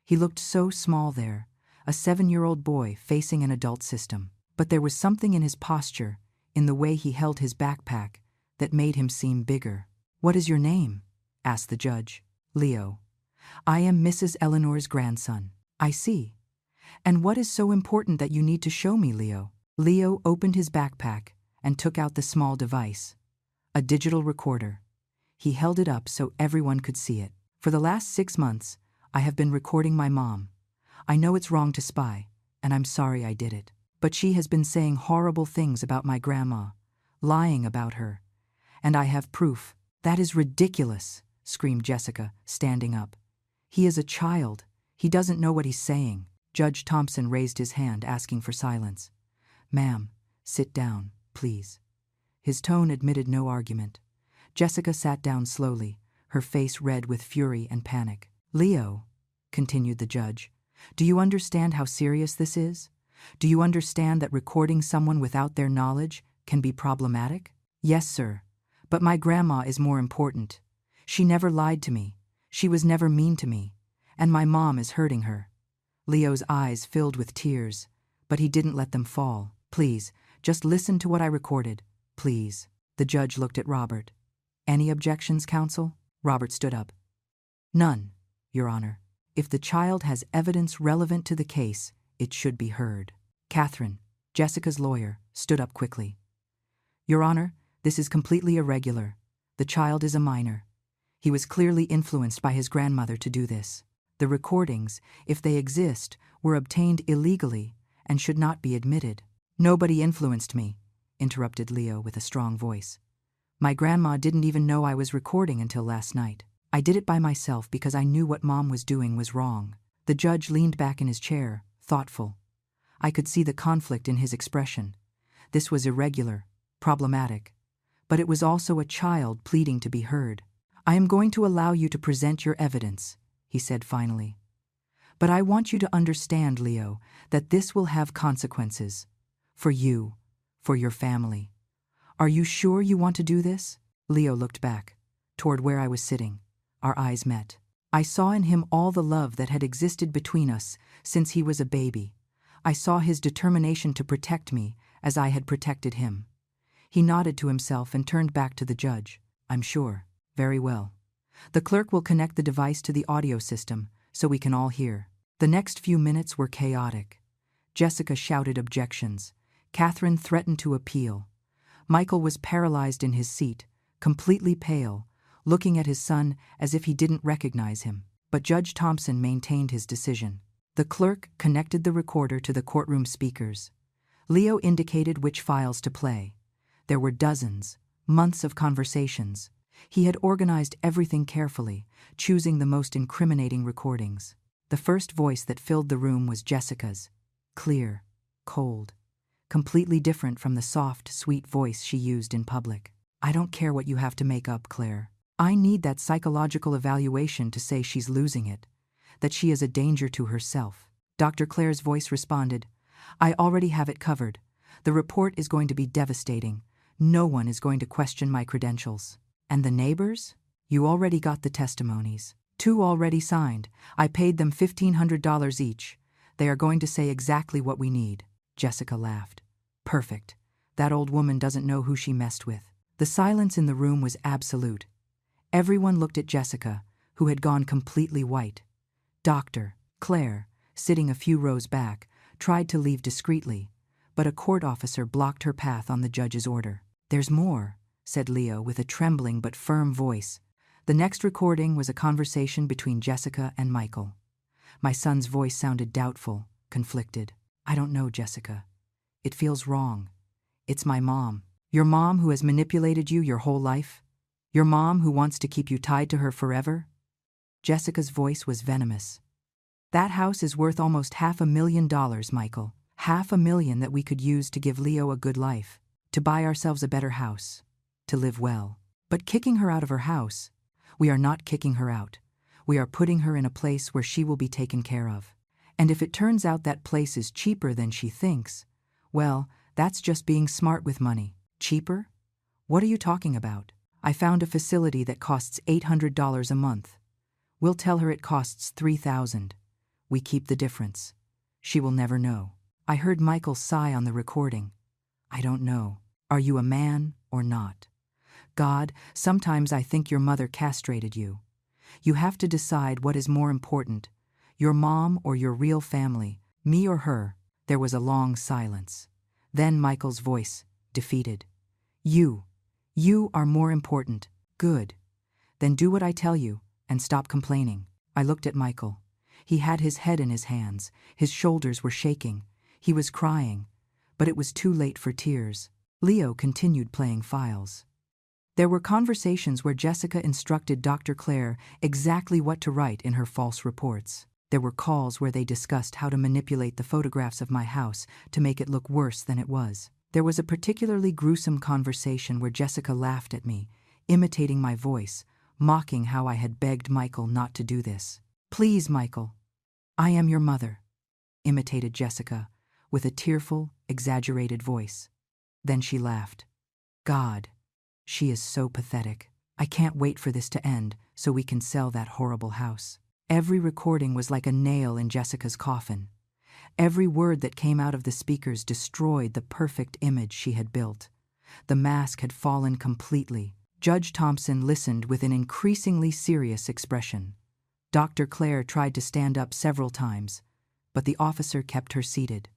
A: He looked so small there, a 7-year-old boy facing an adult system. But there was something in his posture, in the way he held his backpack, that made him seem bigger. "What is your name?" asked the judge. "Leo. I am Mrs. Eleanor's grandson." "I see. And what is so important that you need to show me, Leo?" Leo opened his backpack and took out the small device, a digital recorder. He held it up so everyone could see it. "For the last 6 months, I have been recording my mom. I know it's wrong to spy, and I'm sorry I did it. But she has been saying horrible things about my grandma, lying about her. And I have proof." "That is ridiculous," screamed Jessica, standing up. "He is a child. He doesn't know what he's saying." Judge Thompson raised his hand, asking for silence. "Ma'am, sit down, please." His tone admitted no argument. Jessica sat down slowly, her face red with fury and panic. "Leo," continued the judge, "do you understand how serious this is? Do you understand that recording someone without their knowledge can be problematic?" "Yes, sir. But my grandma is more important. She never lied to me. She was never mean to me. And my mom is hurting her." Leo's eyes filled with tears, but he didn't let them fall. "Please, just listen to what I recorded. Please." The judge looked at Robert. "Any objections, counsel?" Robert stood up. "None, Your Honor. If the child has evidence relevant to the case, it should be heard." Catherine, Jessica's lawyer, stood up quickly. "Your Honor, this is completely irregular. The child is a minor. He was clearly influenced by his grandmother to do this. The recordings, if they exist, were obtained illegally and should not be admitted." "Nobody influenced me," interrupted Leo with a strong voice. "My grandma didn't even know I was recording until last night. I did it by myself because I knew what Mom was doing was wrong." The judge leaned back in his chair, thoughtful. I could see the conflict in his expression. This was irregular, problematic, but it was also a child pleading to be heard. "I am going to allow you to present your evidence," he said finally. "But I want you to understand, Leo, that this will have consequences. For you, for your family. Are you sure you want to do this?" Leo looked back, toward where I was sitting. Our eyes met. I saw in him all the love that had existed between us since he was a baby. I saw his determination to protect me as I had protected him. He nodded to himself and turned back to the judge. "I'm sure. Very well. The clerk will connect the device to the audio system so we can all hear." The next few minutes were chaotic. Jessica shouted objections. Catherine threatened to appeal. Michael was paralyzed in his seat, completely pale, looking at his son as if he didn't recognize him. But Judge Thompson maintained his decision. The clerk connected the recorder to the courtroom speakers. Leo indicated which files to play. There were dozens, months of conversations. He had organized everything carefully, choosing the most incriminating recordings. The first voice that filled the room was Jessica's, clear, cold, completely different from the soft, sweet voice she used in public. "I don't care what you have to make up, Claire. I need that psychological evaluation to say she's losing it, that she is a danger to herself." Dr. Claire's voice responded, "I already have it covered. The report is going to be devastating. No one is going to question my credentials." "And the neighbors? You already got the testimonies. 2 already signed. I paid them $1,500 each. They are going to say exactly what we need." Jessica laughed. "Perfect. That old woman doesn't know who she messed with." The silence in the room was absolute. Everyone looked at Jessica, who had gone completely white. Dr. Claire, sitting a few rows back, tried to leave discreetly, but a court officer blocked her path on the judge's order. "There's more," said Leo with a trembling but firm voice. The next recording was a conversation between Jessica and Michael. My son's voice sounded doubtful, conflicted. "I don't know, Jessica. It feels wrong. It's my mom. Your mom who has manipulated you your whole life? Your mom who wants to keep you tied to her forever?" Jessica's voice was venomous. "That house is worth almost $500,000, Michael. $500,000 that we could use to give Leo a good life, to buy ourselves a better house, to live well. But kicking her out of her house, we are not kicking her out. We are putting her in a place where she will be taken care of. And if it turns out that place is cheaper than she thinks, well, That's just being smart with money. Cheaper? What are you talking about? I found a facility that costs $800 a month. We'll tell her it costs $3,000. We keep the difference. She will never know. I heard Michael sigh on the recording. I don't know. Are you a man or not? God, sometimes I think your mother castrated you. You have to decide what is more important, your mom or your real family, me or her. There was a long silence. Then Michael's voice, defeated. You are more important. Good. Then do what I tell you, and stop complaining. I looked at Michael. He had his head in his hands, his shoulders were shaking. He was crying, but it was too late for tears. Leo continued playing files. There were conversations where Jessica instructed Dr. Claire exactly what to write in her false reports. There were calls where they discussed how to manipulate the photographs of my house to make it look worse than it was. There was a particularly gruesome conversation where Jessica laughed at me, imitating my voice, mocking how I had begged Michael not to do this. Please, Michael. I am your mother, imitated Jessica, with a tearful, exaggerated voice. Then she laughed. God, she is so pathetic. I can't wait for this to end so we can sell that horrible house. Every recording was like a nail in Jessica's coffin. Every word that came out of the speakers destroyed the perfect image she had built. The mask had fallen completely. Judge Thompson listened with an increasingly serious expression. Dr. Claire tried to stand up several times, but the officer kept her seated.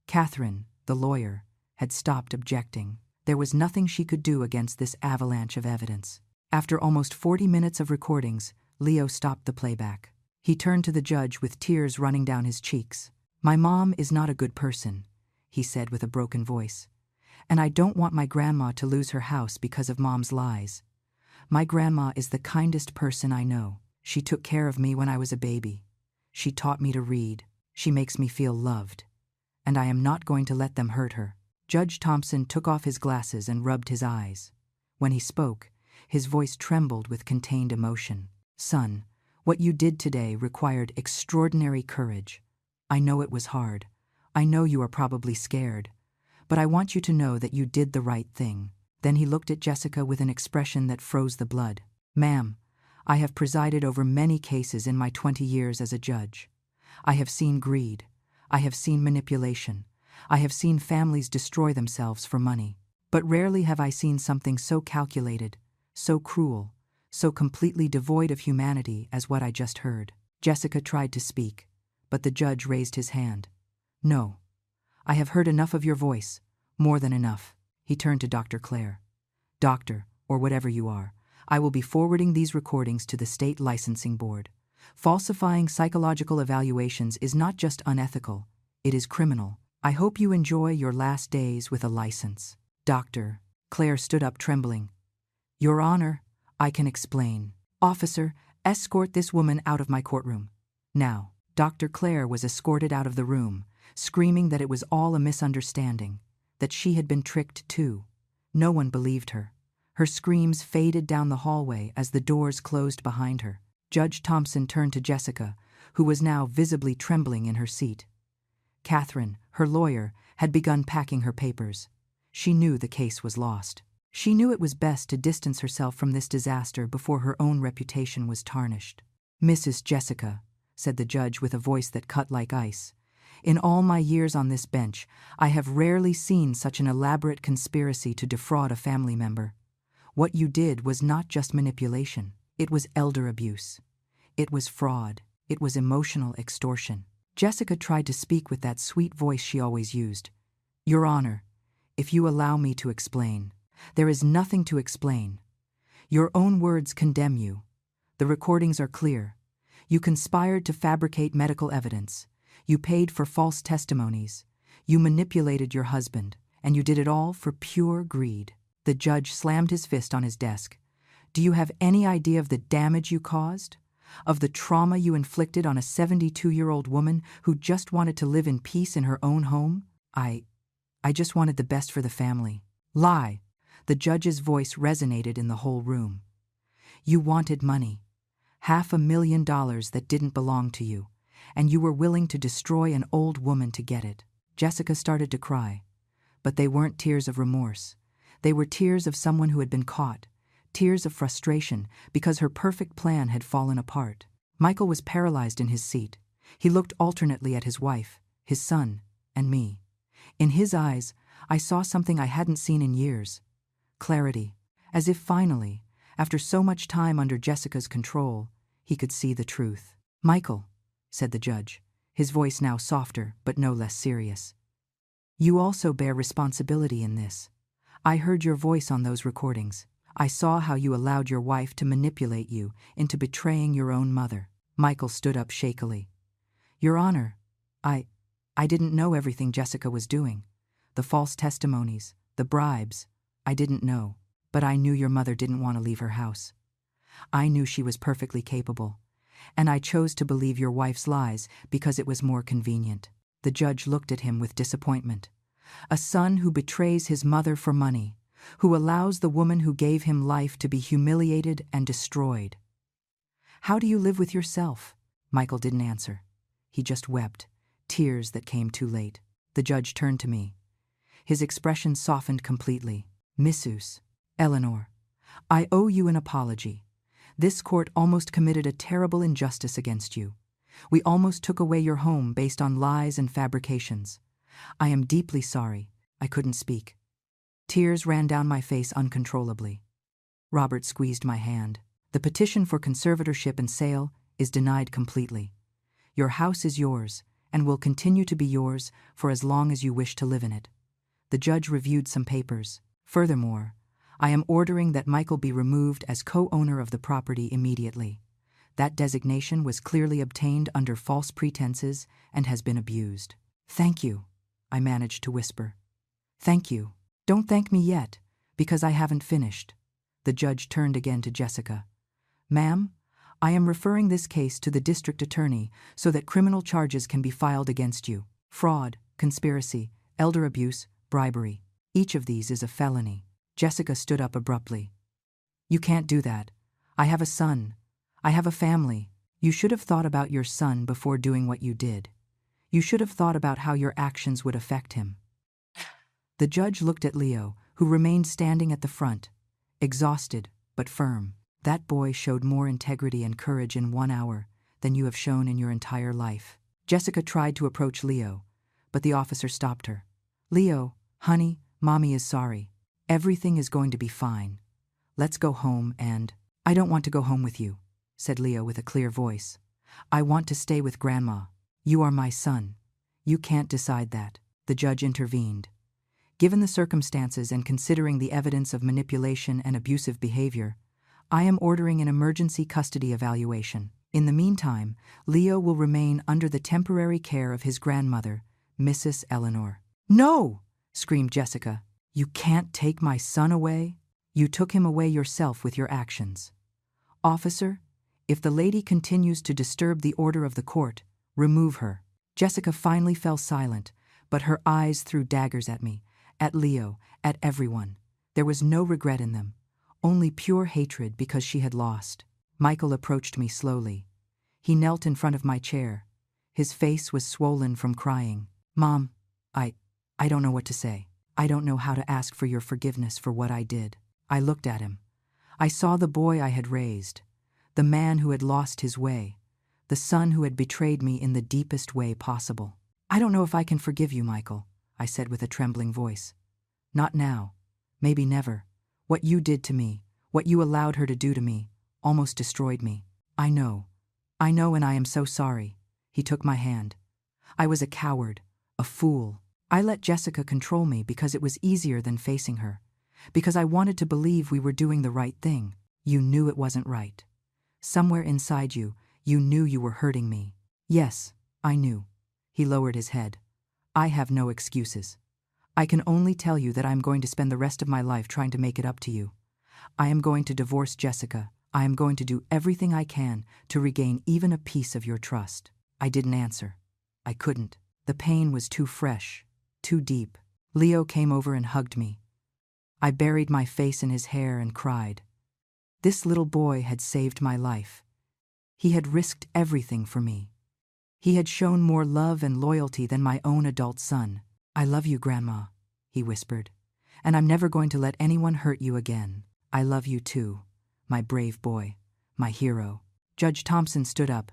A: Catherine, the lawyer, had stopped objecting. There was nothing she could do against this avalanche of evidence. After almost 40 minutes of recordings, Leo stopped the playback. He turned to the judge with tears running down his cheeks. My mom is not a good person, he said with a broken voice. And I don't want my grandma to lose her house because of Mom's lies. My grandma is the kindest person I know. She took care of me when I was a baby. She taught me to read. She makes me feel loved. And I am not going to let them hurt her. Judge Thompson took off his glasses and rubbed his eyes. When he spoke, his voice trembled with contained emotion. Son, what you did today required extraordinary courage. I know it was hard. I know you are probably scared. But I want you to know that you did the right thing. Then he looked at Jessica with an expression that froze the blood. Ma'am, I have presided over many cases in my 20 years as a judge. I have seen greed. I have seen manipulation. I have seen families destroy themselves for money. But rarely have I seen something so calculated, so cruel, so completely devoid of humanity as what I just heard. Jessica tried to speak, but the judge raised his hand. No. I have heard enough of your voice, more than enough. He turned to Dr. Claire. Doctor, or whatever you are, I will be forwarding these recordings to the state licensing board. Falsifying psychological evaluations is not just unethical, it is criminal. I hope you enjoy your last days with a license. Doctor, Claire stood up trembling. Your Honor, I can explain. Officer, escort this woman out of my courtroom. Now, Dr. Claire was escorted out of the room, screaming that it was all a misunderstanding, that she had been tricked too. No one believed her. Her screams faded down the hallway as the doors closed behind her. Judge Thompson turned to Jessica, who was now visibly trembling in her seat. Catherine, her lawyer, had begun packing her papers. She knew the case was lost. She knew it was best to distance herself from this disaster before her own reputation was tarnished. Mrs. Jessica, said the judge with a voice that cut like ice, in all my years on this bench, I have rarely seen such an elaborate conspiracy to defraud a family member. What you did was not just manipulation. It was elder abuse. It was fraud. It was emotional extortion. Jessica tried to speak with that sweet voice she always used. Your Honor, if you allow me to explain. There is nothing to explain. Your own words condemn you. The recordings are clear. You conspired to fabricate medical evidence. You paid for false testimonies. You manipulated your husband, and you did it all for pure greed. The judge slammed his fist on his desk. Do you have any idea of the damage you caused? Of the trauma you inflicted on a 72-year-old woman who just wanted to live in peace in her own home? I just wanted the best for the family. Lie. The judge's voice resonated in the whole room. You wanted money. $500,000 that didn't belong to you, and you were willing to destroy an old woman to get it. Jessica started to cry, But they weren't tears of remorse. They were tears of someone who had been caught, tears of frustration because her perfect plan had fallen apart. Michael was paralyzed in his seat. He looked alternately at his wife, his son, and me. In his eyes, I saw something I hadn't seen in years. Clarity, as if finally, after so much time under Jessica's control, he could see the truth. "Michael," said the judge, his voice now softer but no less serious. "You also bear responsibility in this. I heard your voice on those recordings. I saw how you allowed your wife to manipulate you into betraying your own mother." Michael stood up shakily. "Your Honor, I didn't know everything Jessica was doing. The false testimonies, the bribes, I didn't know. But I knew your mother didn't want to leave her house. I knew she was perfectly capable. And I chose to believe your wife's lies because it was more convenient." The judge looked at him with disappointment. A son who betrays his mother for money, who allows the woman who gave him life to be humiliated and destroyed. "How do you live with yourself?" Michael didn't answer. He just wept, tears that came too late. The judge turned to me. His expression softened completely. "Missus, Eleanor, I owe you an apology. This court almost committed a terrible injustice against you. We almost took away your home based on lies and fabrications. I am deeply sorry." I couldn't speak. Tears ran down my face uncontrollably. Robert squeezed my hand. "The petition for conservatorship and sale is denied completely. Your house is yours and will continue to be yours for as long as you wish to live in it." The judge reviewed some papers. "Furthermore, I am ordering that Michael be removed as co-owner of the property immediately. That designation was clearly obtained under false pretenses and has been abused." "Thank you," I managed to whisper. "Thank you. Don't thank me yet, because I haven't finished." The judge turned again to Jessica. "Ma'am, I am referring this case to the district attorney so that criminal charges can be filed against you. Fraud, conspiracy, elder abuse, bribery. Each of these is a felony." Jessica stood up abruptly. "You can't do that. I have a son. I have a family. You should have thought about your son before doing what you did. You should have thought about how your actions would affect him." The judge looked at Leo, who remained standing at the front, exhausted but firm. "That boy showed more integrity and courage in 1 hour than you have shown in your entire life." Jessica tried to approach Leo, but the officer stopped her. "Leo, honey, Mommy is sorry. Everything is going to be fine. Let's go home and—" "I don't want to go home with you," said Leo with a clear voice. "I want to stay with Grandma. You are my son. You can't decide that." The judge intervened. "Given the circumstances and considering the evidence of manipulation and abusive behavior, I am ordering an emergency custody evaluation. In the meantime, Leo will remain under the temporary care of his grandmother, Mrs. Eleanor." "No!" screamed Jessica. "You can't take my son away. You took him away yourself with your actions. Officer, if the lady continues to disturb the order of the court, remove her." Jessica finally fell silent, but her eyes threw daggers at me, at Leo, at everyone. There was no regret in them, only pure hatred because she had lost. Michael approached me slowly. He knelt in front of my chair. His face was swollen from crying. "Mom, I don't know what to say. I don't know how to ask for your forgiveness for what I did." I looked at him. I saw the boy I had raised, the man who had lost his way, the son who had betrayed me in the deepest way possible. "I don't know if I can forgive you, Michael," I said with a trembling voice. "Not now. Maybe never. What you did to me, what you allowed her to do to me, almost destroyed me. I know, and I am so sorry." He took my hand. "I was a coward, a fool. I let Jessica control me because it was easier than facing her, because I wanted to believe we were doing the right thing. You knew it wasn't right. Somewhere inside you, you knew you were hurting me." "Yes, I knew." He lowered his head. "I have no excuses. I can only tell you that I am going to spend the rest of my life trying to make it up to you. I am going to divorce Jessica. I am going to do everything I can to regain even a piece of your trust." I didn't answer. I couldn't. The pain was too fresh, too deep. Leo came over and hugged me. I buried my face in his hair and cried. This little boy had saved my life. He had risked everything for me. He had shown more love and loyalty than my own adult son. "I love you, Grandma," he whispered. And I'm never going to let anyone hurt you again. I love you too, my brave boy, my hero. Judge Thompson stood up.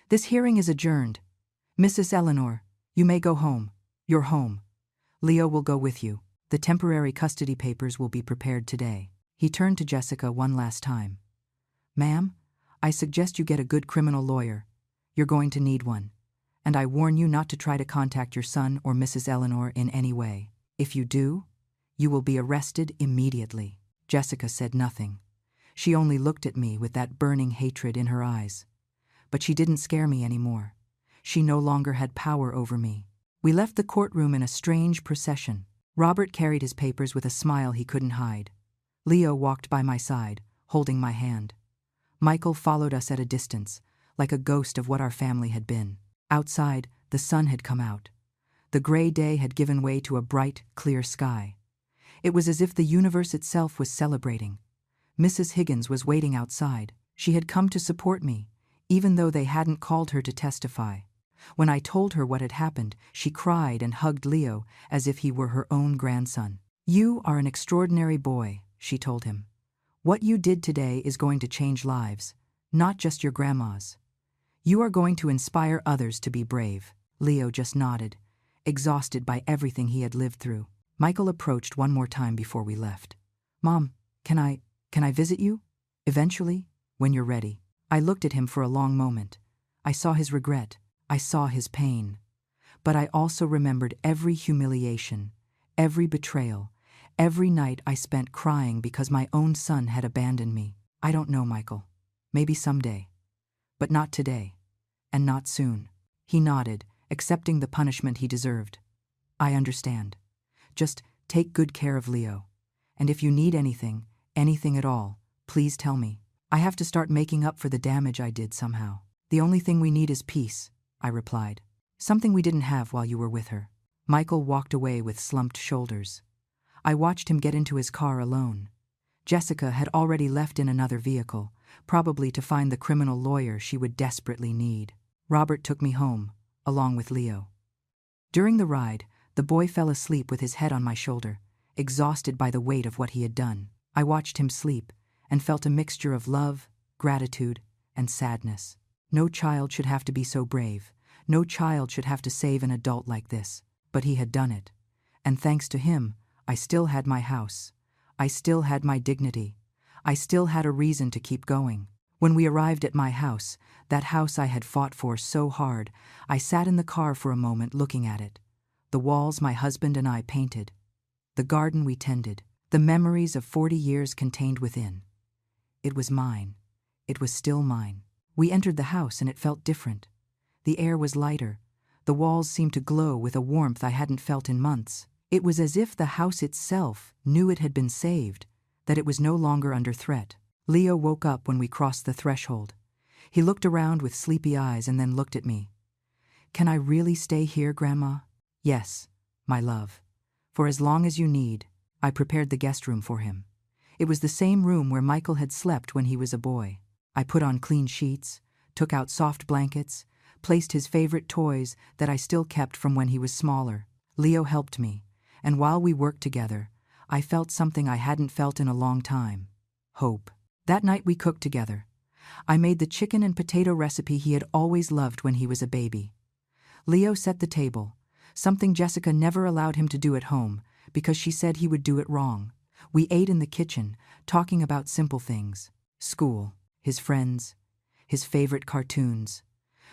A: This hearing is adjourned. Mrs. Eleanor, you may go home. You're home. Leo will go with you. The temporary custody papers will be prepared today. He turned to Jessica one last time. Ma'am, I suggest you get a good criminal lawyer. You're going to need one. And I warn you not to try to contact your son or Mrs. Eleanor in any way. If you do, you will be arrested immediately. Jessica said nothing. She only looked at me with that burning hatred in her eyes. But she didn't scare me anymore. She no longer had power over me. We left the courtroom in a strange procession. Robert carried his papers with a smile he couldn't hide. Leo walked by my side, holding my hand. Michael followed us at a distance, like a ghost of what our family had been. Outside, the sun had come out. The gray day had given way to a bright, clear sky. It was as if the universe itself was celebrating. Mrs. Higgins was waiting outside. She had come to support me, even though they hadn't called her to testify. When I told her what had happened, she cried and hugged Leo as if he were her own grandson. You are an extraordinary boy, she told him. What you did today is going to change lives, not just your grandma's. You are going to inspire others to be brave. Leo just nodded, exhausted by everything he had lived through. Michael approached one more time before we left. Mom, can I visit you? Eventually, when you're ready. I looked at him for a long moment. I saw his regret. I saw his pain. But I also remembered every humiliation, every betrayal, every night I spent crying because my own son had abandoned me. I don't know, Michael. Maybe someday. But not today. And not soon. He nodded, accepting the punishment he deserved. I understand. Just take good care of Leo. And if you need anything at all, please tell me. I have to start making up for the damage I did somehow. The only thing we need is peace, I replied. Something we didn't have while you were with her. Michael walked away with slumped shoulders. I watched him get into his car alone. Jessica had already left in another vehicle, probably to find the criminal lawyer she would desperately need. Robert took me home, along with Leo. During the ride, the boy fell asleep with his head on my shoulder, exhausted by the weight of what he had done. I watched him sleep and felt a mixture of love, gratitude, and sadness. No child should have to be so brave. No child should have to save an adult like this. But he had done it. And thanks to him, I still had my house. I still had my dignity. I still had a reason to keep going. When we arrived at my house, that house I had fought for so hard, I sat in the car for a moment looking at it. The walls my husband and I painted. The garden we tended. The memories of 40 years contained within. It was mine. It was still mine. We entered the house and it felt different. The air was lighter. The walls seemed to glow with a warmth I hadn't felt in months. It was as if the house itself knew it had been saved, that it was no longer under threat. Leo woke up when we crossed the threshold. He looked around with sleepy eyes and then looked at me. Can I really stay here, Grandma? Yes, my love. For as long as you need. I prepared the guest room for him. It was the same room where Michael had slept when he was a boy. I put on clean sheets, took out soft blankets, placed his favorite toys that I still kept from when he was smaller. Leo helped me, and while we worked together, I felt something I hadn't felt in a long time. Hope. That night we cooked together. I made the chicken and potato recipe he had always loved when he was a baby. Leo set the table, something Jessica never allowed him to do at home, because she said he would do it wrong. We ate in the kitchen, talking about simple things. School, his friends, his favorite cartoons.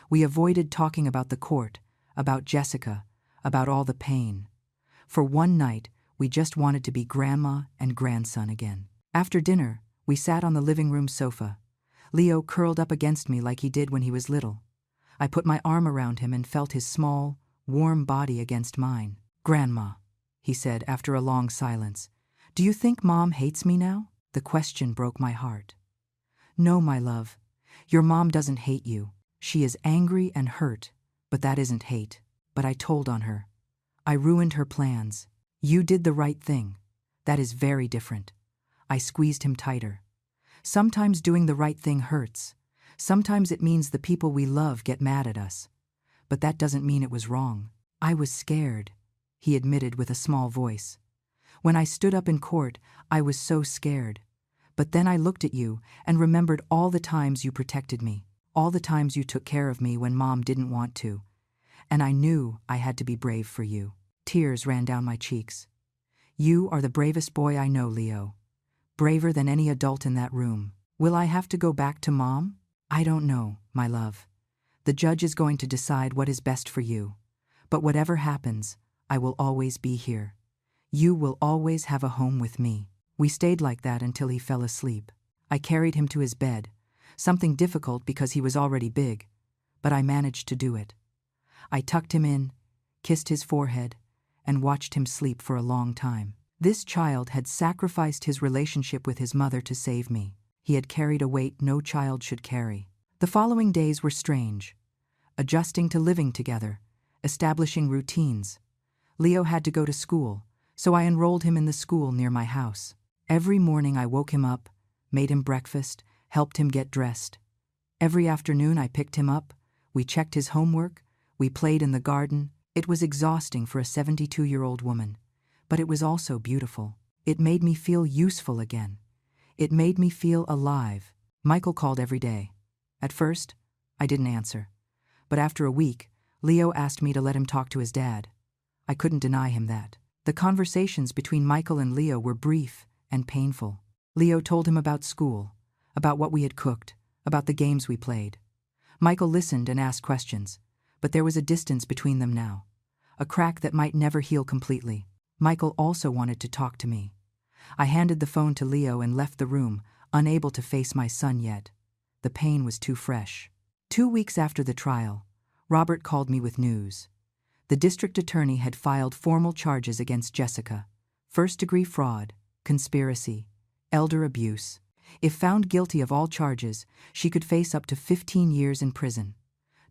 A: We avoided talking about the court, about Jessica, about all the pain. For one night, we just wanted to be grandma and grandson again. After dinner, we sat on the living room sofa. Leo curled up against me like he did when he was little. I put my arm around him and felt his small, warm body against mine. Grandma, he said after a long silence, do you think Mom hates me now? The question broke my heart. No, my love. Your mom doesn't hate you. She is angry and hurt, but that isn't hate. But I told on her. I ruined her plans. You did the right thing. That is very different. I squeezed him tighter. Sometimes doing the right thing hurts. Sometimes it means the people we love get mad at us. But that doesn't mean it was wrong. I was scared. he admitted with a small voice. When I stood up in court, I was so scared. But then I looked at you and remembered all the times you protected me, all the times you took care of me when Mom didn't want to. And I knew I had to be brave for you. Tears ran down my cheeks. You are the bravest boy I know, Leo. Braver than any adult in that room. Will I have to go back to Mom? I don't know, my love. The judge is going to decide what is best for you. But whatever happens, I will always be here. You will always have a home with me. We stayed like that until he fell asleep. I carried him to his bed, something difficult because he was already big, but I managed to do it. I tucked him in, kissed his forehead, and watched him sleep for a long time. This child had sacrificed his relationship with his mother to save me. He had carried a weight no child should carry. The following days were strange. Adjusting to living together, establishing routines. Leo had to go to school, so I enrolled him in the school near my house. Every morning I woke him up, made him breakfast, helped him get dressed. Every afternoon I picked him up, we checked his homework, we played in the garden. It was exhausting for a 72-year-old woman, but it was also beautiful. It made me feel useful again. It made me feel alive. Michael called every day. At first, I didn't answer. But after a week, Leo asked me to let him talk to his dad. I couldn't deny him that. The conversations between Michael and Leo were brief and painful. Leo told him about school, about what we had cooked, about the games we played. Michael listened and asked questions, but there was a distance between them now, a crack that might never heal completely. Michael also wanted to talk to me. I handed the phone to Leo and left the room, unable to face my son yet. The pain was too fresh. 2 weeks after the trial, Robert called me with news. The district attorney had filed formal charges against Jessica: first-degree fraud, conspiracy, elder abuse. If found guilty of all charges, she could face up to 15 years in prison.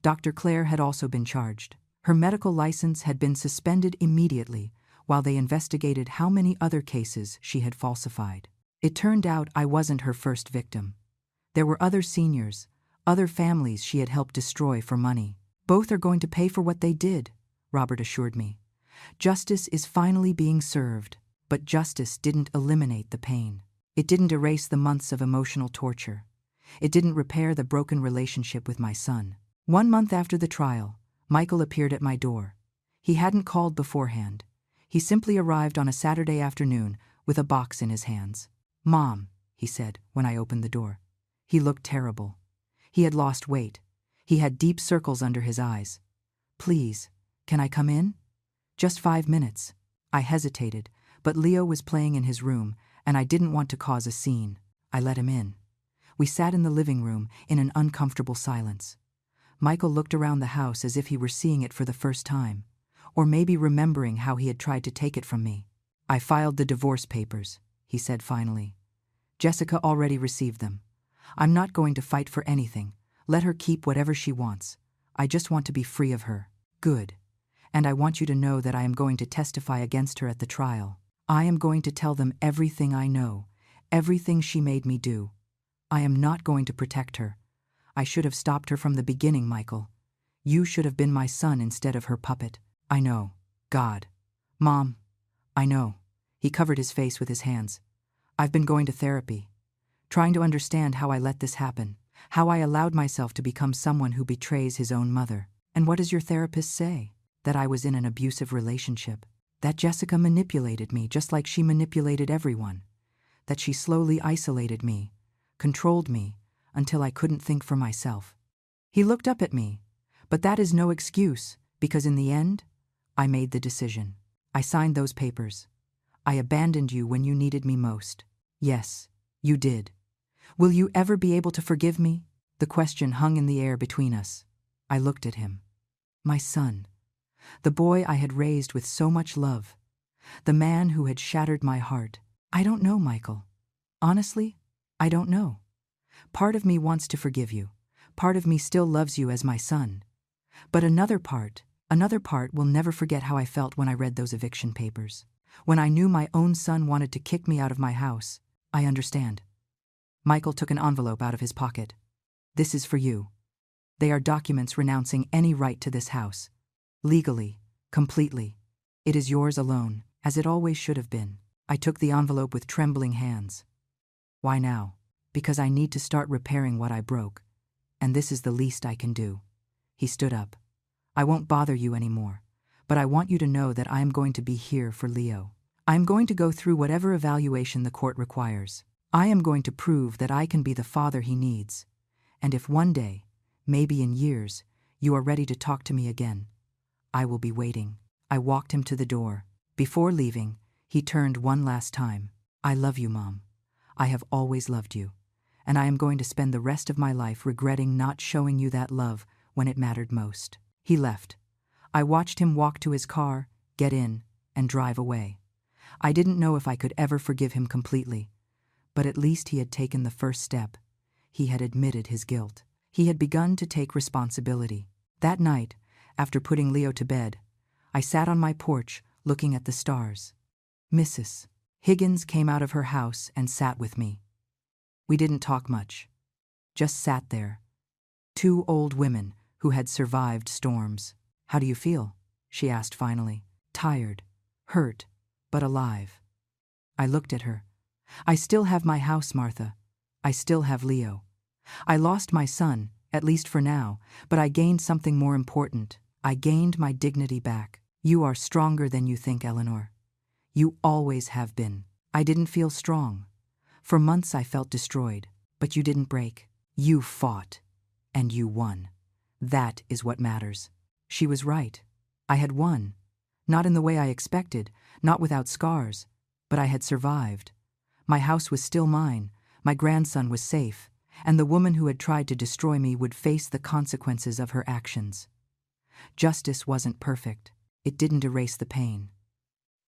A: Dr. Claire had also been charged. Her medical license had been suspended immediately while they investigated how many other cases she had falsified. It turned out I wasn't her first victim. There were other seniors, other families she had helped destroy for money. Both are going to pay for what they did, Robert assured me. Justice is finally being served. But justice didn't eliminate the pain. It didn't erase the months of emotional torture. It didn't repair the broken relationship with my son. 1 month after the trial, Michael appeared at my door. He hadn't called beforehand. He simply arrived on a Saturday afternoon with a box in his hands. "Mom," he said when I opened the door. He looked terrible. He had lost weight. He had deep circles under his eyes. "Please, can I come in? Just 5 minutes." I hesitated, but Leo was playing in his room, and I didn't want to cause a scene. I let him in. We sat in the living room in an uncomfortable silence. Michael looked around the house as if he were seeing it for the first time, or maybe remembering how he had tried to take it from me. "I filed the divorce papers," he said finally. "Jessica already received them. I'm not going to fight for anything. Let her keep whatever she wants. I just want to be free of her." "Good. And I want you to know that I am going to testify against her at the trial. I am going to tell them everything I know, everything she made me do. I am not going to protect her. I should have stopped her from the beginning, Michael. You should have been my son instead of her puppet. I know. God. Mom. I know." He covered his face with his hands. "I've been going to therapy, trying to understand how I let this happen, how I allowed myself to become someone who betrays his own mother. And what does your therapist say? That I was in an abusive relationship. That Jessica manipulated me just like she manipulated everyone. That she slowly isolated me, controlled me, until I couldn't think for myself." He looked up at me, but that is no excuse, because in the end, I made the decision. I signed those papers. I abandoned you when you needed me most. Yes, you did. Will you ever be able to forgive me? The question hung in the air between us. I looked at him. My son. The boy I had raised with so much love. The man who had shattered my heart. I don't know, Michael. Honestly, I don't know. Part of me wants to forgive you. Part of me still loves you as my son. But another part will never forget how I felt when I read those eviction papers. When I knew my own son wanted to kick me out of my house. I understand. Michael took an envelope out of his pocket. "This is for you. They are documents renouncing any right to this house. Legally, completely. It is yours alone, as it always should have been. I took the envelope with trembling hands. Why now? Because I need to start repairing what I broke, and this is the least I can do. He stood up. I won't bother you anymore, but I want you to know that I am going to be here for Leo. I am going to go through whatever evaluation the court requires. I am going to prove that I can be the father he needs. And if one day, maybe in years, you are ready to talk to me again, I will be waiting. I walked him to the door. Before leaving, he turned one last time. I love you, Mom. I have always loved you, and I am going to spend the rest of my life regretting not showing you that love when it mattered most. He left. I watched him walk to his car, get in, and drive away. I didn't know if I could ever forgive him completely, but at least he had taken the first step. He had admitted his guilt. He had begun to take responsibility. That night, after putting Leo to bed, I sat on my porch looking at the stars. Mrs. Higgins came out of her house and sat with me. We didn't talk much. Just sat there. Two old women who had survived storms. How do you feel? She asked finally. Tired, hurt, but alive. I looked at her. I still have my house, Martha. I still have Leo. I lost my son, at least for now, but I gained something more important. I gained my dignity back. You are stronger than you think, Eleanor. You always have been. I didn't feel strong. For months I felt destroyed, but you didn't break. You fought, and you won. That is what matters. She was right. I had won. Not in the way I expected, not without scars, but I had survived. My house was still mine, my grandson was safe, and the woman who had tried to destroy me would face the consequences of her actions. Justice wasn't perfect. It didn't erase the pain.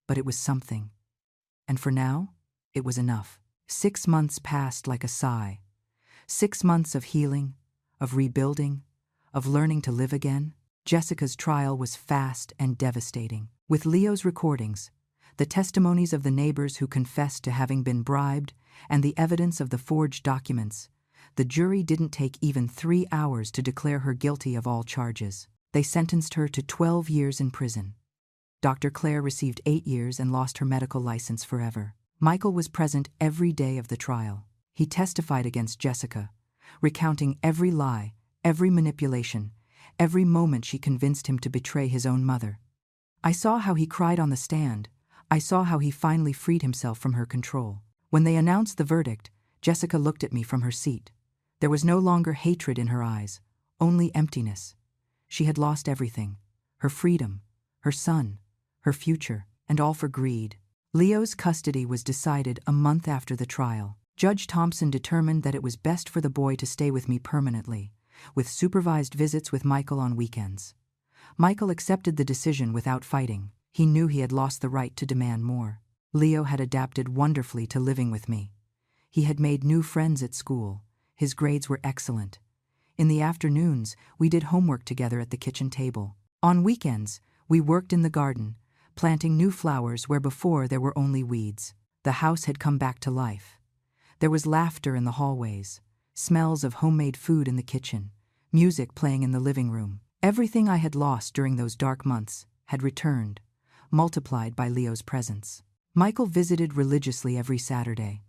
A: But it was something. And for now, it was enough. 6 months passed like a sigh. 6 months of healing, of rebuilding, of learning to live again. Jessica's trial was fast and devastating. With Leo's recordings, the testimonies of the neighbors who confessed to having been bribed, and the evidence of the forged documents, the jury didn't take even 3 hours to declare her guilty of all charges. They sentenced her to 12 years in prison. Dr. Claire received 8 years and lost her medical license forever. Michael was present every day of the trial. He testified against Jessica, recounting every lie, every manipulation, every moment she convinced him to betray his own mother. I saw how he cried on the stand. I saw how he finally freed himself from her control. When they announced the verdict, Jessica looked at me from her seat. There was no longer hatred in her eyes, only emptiness. She had lost everything: her freedom, her son, her future, and all for greed. Leo's custody was decided a month after the trial. Judge Thompson determined that it was best for the boy to stay with me permanently, with supervised visits with Michael on weekends. Michael accepted the decision without fighting. He knew he had lost the right to demand more. Leo had adapted wonderfully to living with me. He had made new friends at school. His grades were excellent. In the afternoons, we did homework together at the kitchen table. On weekends, we worked in the garden, planting new flowers where before there were only weeds. The house had come back to life. There was laughter in the hallways, smells of homemade food in the kitchen, music playing in the living room. Everything I had lost during those dark months had returned, multiplied by Leo's presence. Michael visited religiously every Saturday.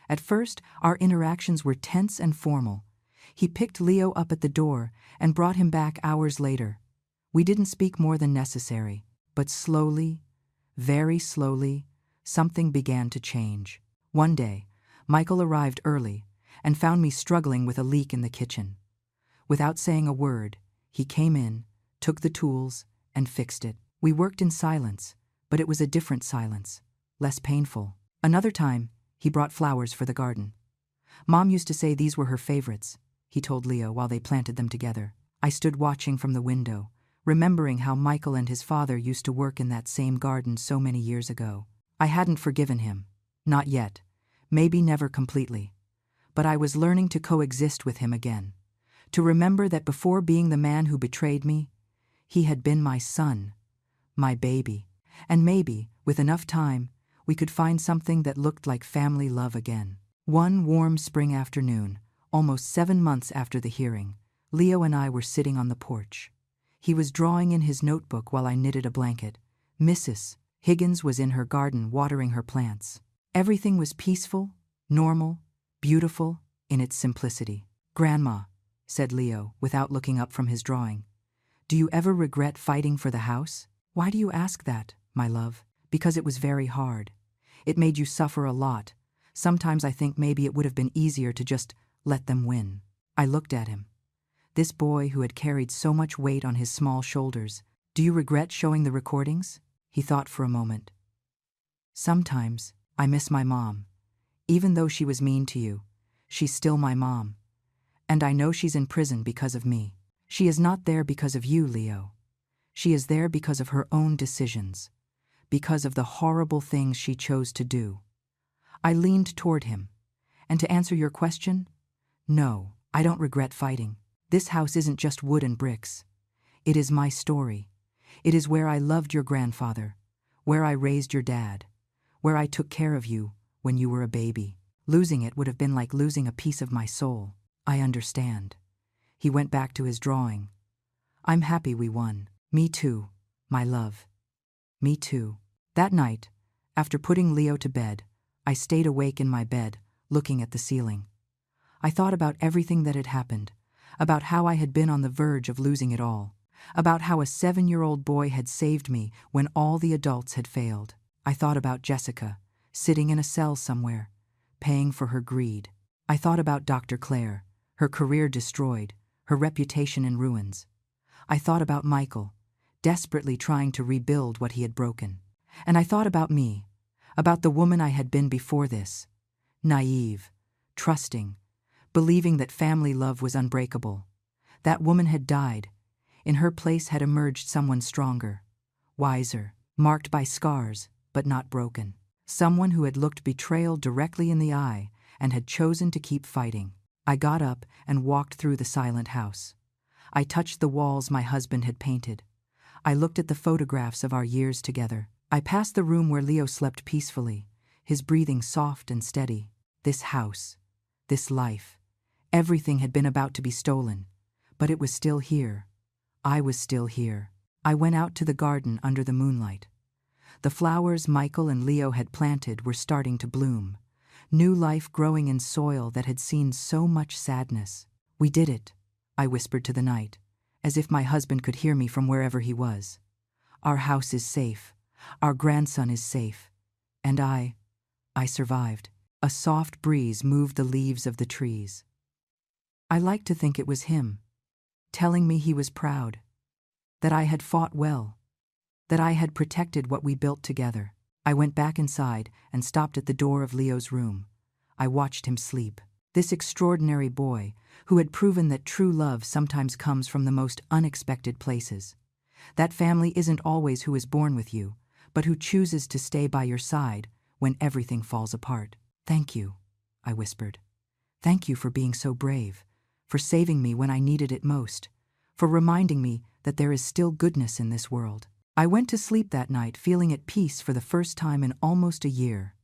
A: At first, our interactions were tense and formal. He picked Leo up at the door and brought him back hours later. We didn't speak more than necessary, but slowly, very slowly, something began to change. One day, Michael arrived early and found me struggling with a leak in the kitchen. Without saying a word, he came in, took the tools, and fixed it. We worked in silence, but it was a different silence, less painful. Another time, he brought flowers for the garden. Mom used to say these were her favorites, he told Leo while they planted them together. I stood watching from the window, remembering how Michael and his father used to work in that same garden so many years ago. I hadn't forgiven him. Not yet. Maybe never completely. But I was learning to coexist with him again. To remember that before being the man who betrayed me, he had been my son, my baby. And maybe, with enough time, we could find something that looked like family love again. One warm spring afternoon, almost 7 months after the hearing, Leo and I were sitting on the porch. He was drawing in his notebook while I knitted a blanket, Mrs. Higgins was in her garden watering her plants. Everything was peaceful, normal, beautiful, in its simplicity. "Grandma," said Leo, without looking up from his drawing, "do you ever regret fighting for the house?" "Why do you ask that, my love?" "Because it was very hard. It made you suffer a lot. Sometimes I think maybe it would have been easier to just let them win." I looked at him. This boy who had carried so much weight on his small shoulders. "Do you regret showing the recordings?" He thought for a moment. "Sometimes. I miss my mom. Even though she was mean to you, she's still my mom. And I know she's in prison because of me. She is not there because of you, Leo. She is there because of her own decisions, because of the horrible things she chose to do." I leaned toward him. "And to answer your question, no, I don't regret fighting. This house isn't just wood and bricks. It is my story. It is where I loved your grandfather, where I raised your dad, where I took care of you when you were a baby. Losing it would have been like losing a piece of my soul." "I understand." He went back to his drawing. "I'm happy we won." "Me too, my love. Me too." That night, after putting Leo to bed, I stayed awake in my bed, looking at the ceiling. I thought about everything that had happened, about how I had been on the verge of losing it all, about how a 7-year-old boy had saved me when all the adults had failed. I thought about Jessica, sitting in a cell somewhere, paying for her greed. I thought about Dr. Claire, her career destroyed, her reputation in ruins. I thought about Michael, desperately trying to rebuild what he had broken. And I thought about me, about the woman I had been before this, naive, trusting, believing that family love was unbreakable. That woman had died. In her place had emerged someone stronger, wiser, marked by scars, but not broken. Someone who had looked betrayal directly in the eye and had chosen to keep fighting. I got up and walked through the silent house. I touched the walls my husband had painted. I looked at the photographs of our years together. I passed the room where Leo slept peacefully, his breathing soft and steady. This house, this life, everything had been about to be stolen, but it was still here. I was still here. I went out to the garden under the moonlight. The flowers Michael and Leo had planted were starting to bloom, new life growing in soil that had seen so much sadness. "We did it," I whispered to the night, as if my husband could hear me from wherever he was. "Our house is safe. Our grandson is safe. And I survived." A soft breeze moved the leaves of the trees. I liked to think it was him, telling me he was proud, that I had fought well, that I had protected what we built together. I went back inside and stopped at the door of Leo's room. I watched him sleep. This extraordinary boy, who had proven that true love sometimes comes from the most unexpected places. That family isn't always who is born with you, but who chooses to stay by your side when everything falls apart. "Thank you," I whispered. "Thank you for being so brave, for saving me when I needed it most, for reminding me that there is still goodness in this world." I went to sleep that night feeling at peace for the first time in almost a year.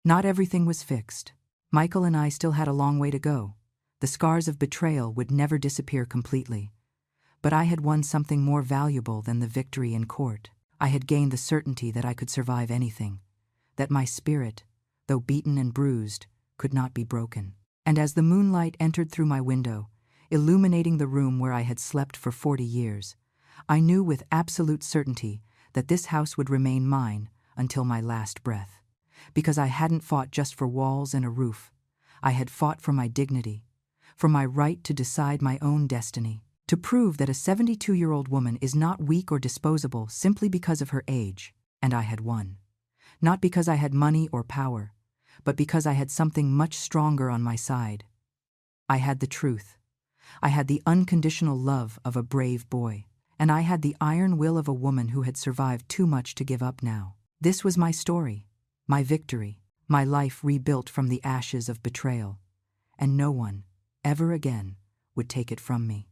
A: Not everything was fixed. Michael and I still had a long way to go. The scars of betrayal would never disappear completely. But I had won something more valuable than the victory in court. I had gained the certainty that I could survive anything, that my spirit, though beaten and bruised, could not be broken. And as the moonlight entered through my window, illuminating the room where I had slept for 40 years, I knew with absolute certainty that this house would remain mine until my last breath. Because I hadn't fought just for walls and a roof. I had fought for my dignity, for my right to decide my own destiny, to prove that a 72-year-old woman is not weak or disposable simply because of her age. And I had won. Not because I had money or power, but because I had something much stronger on my side. I had the truth. I had the unconditional love of a brave boy. And I had the iron will of a woman who had survived too much to give up now. This was my story, my victory, my life rebuilt from the ashes of betrayal. And no one, ever again, would take it from me.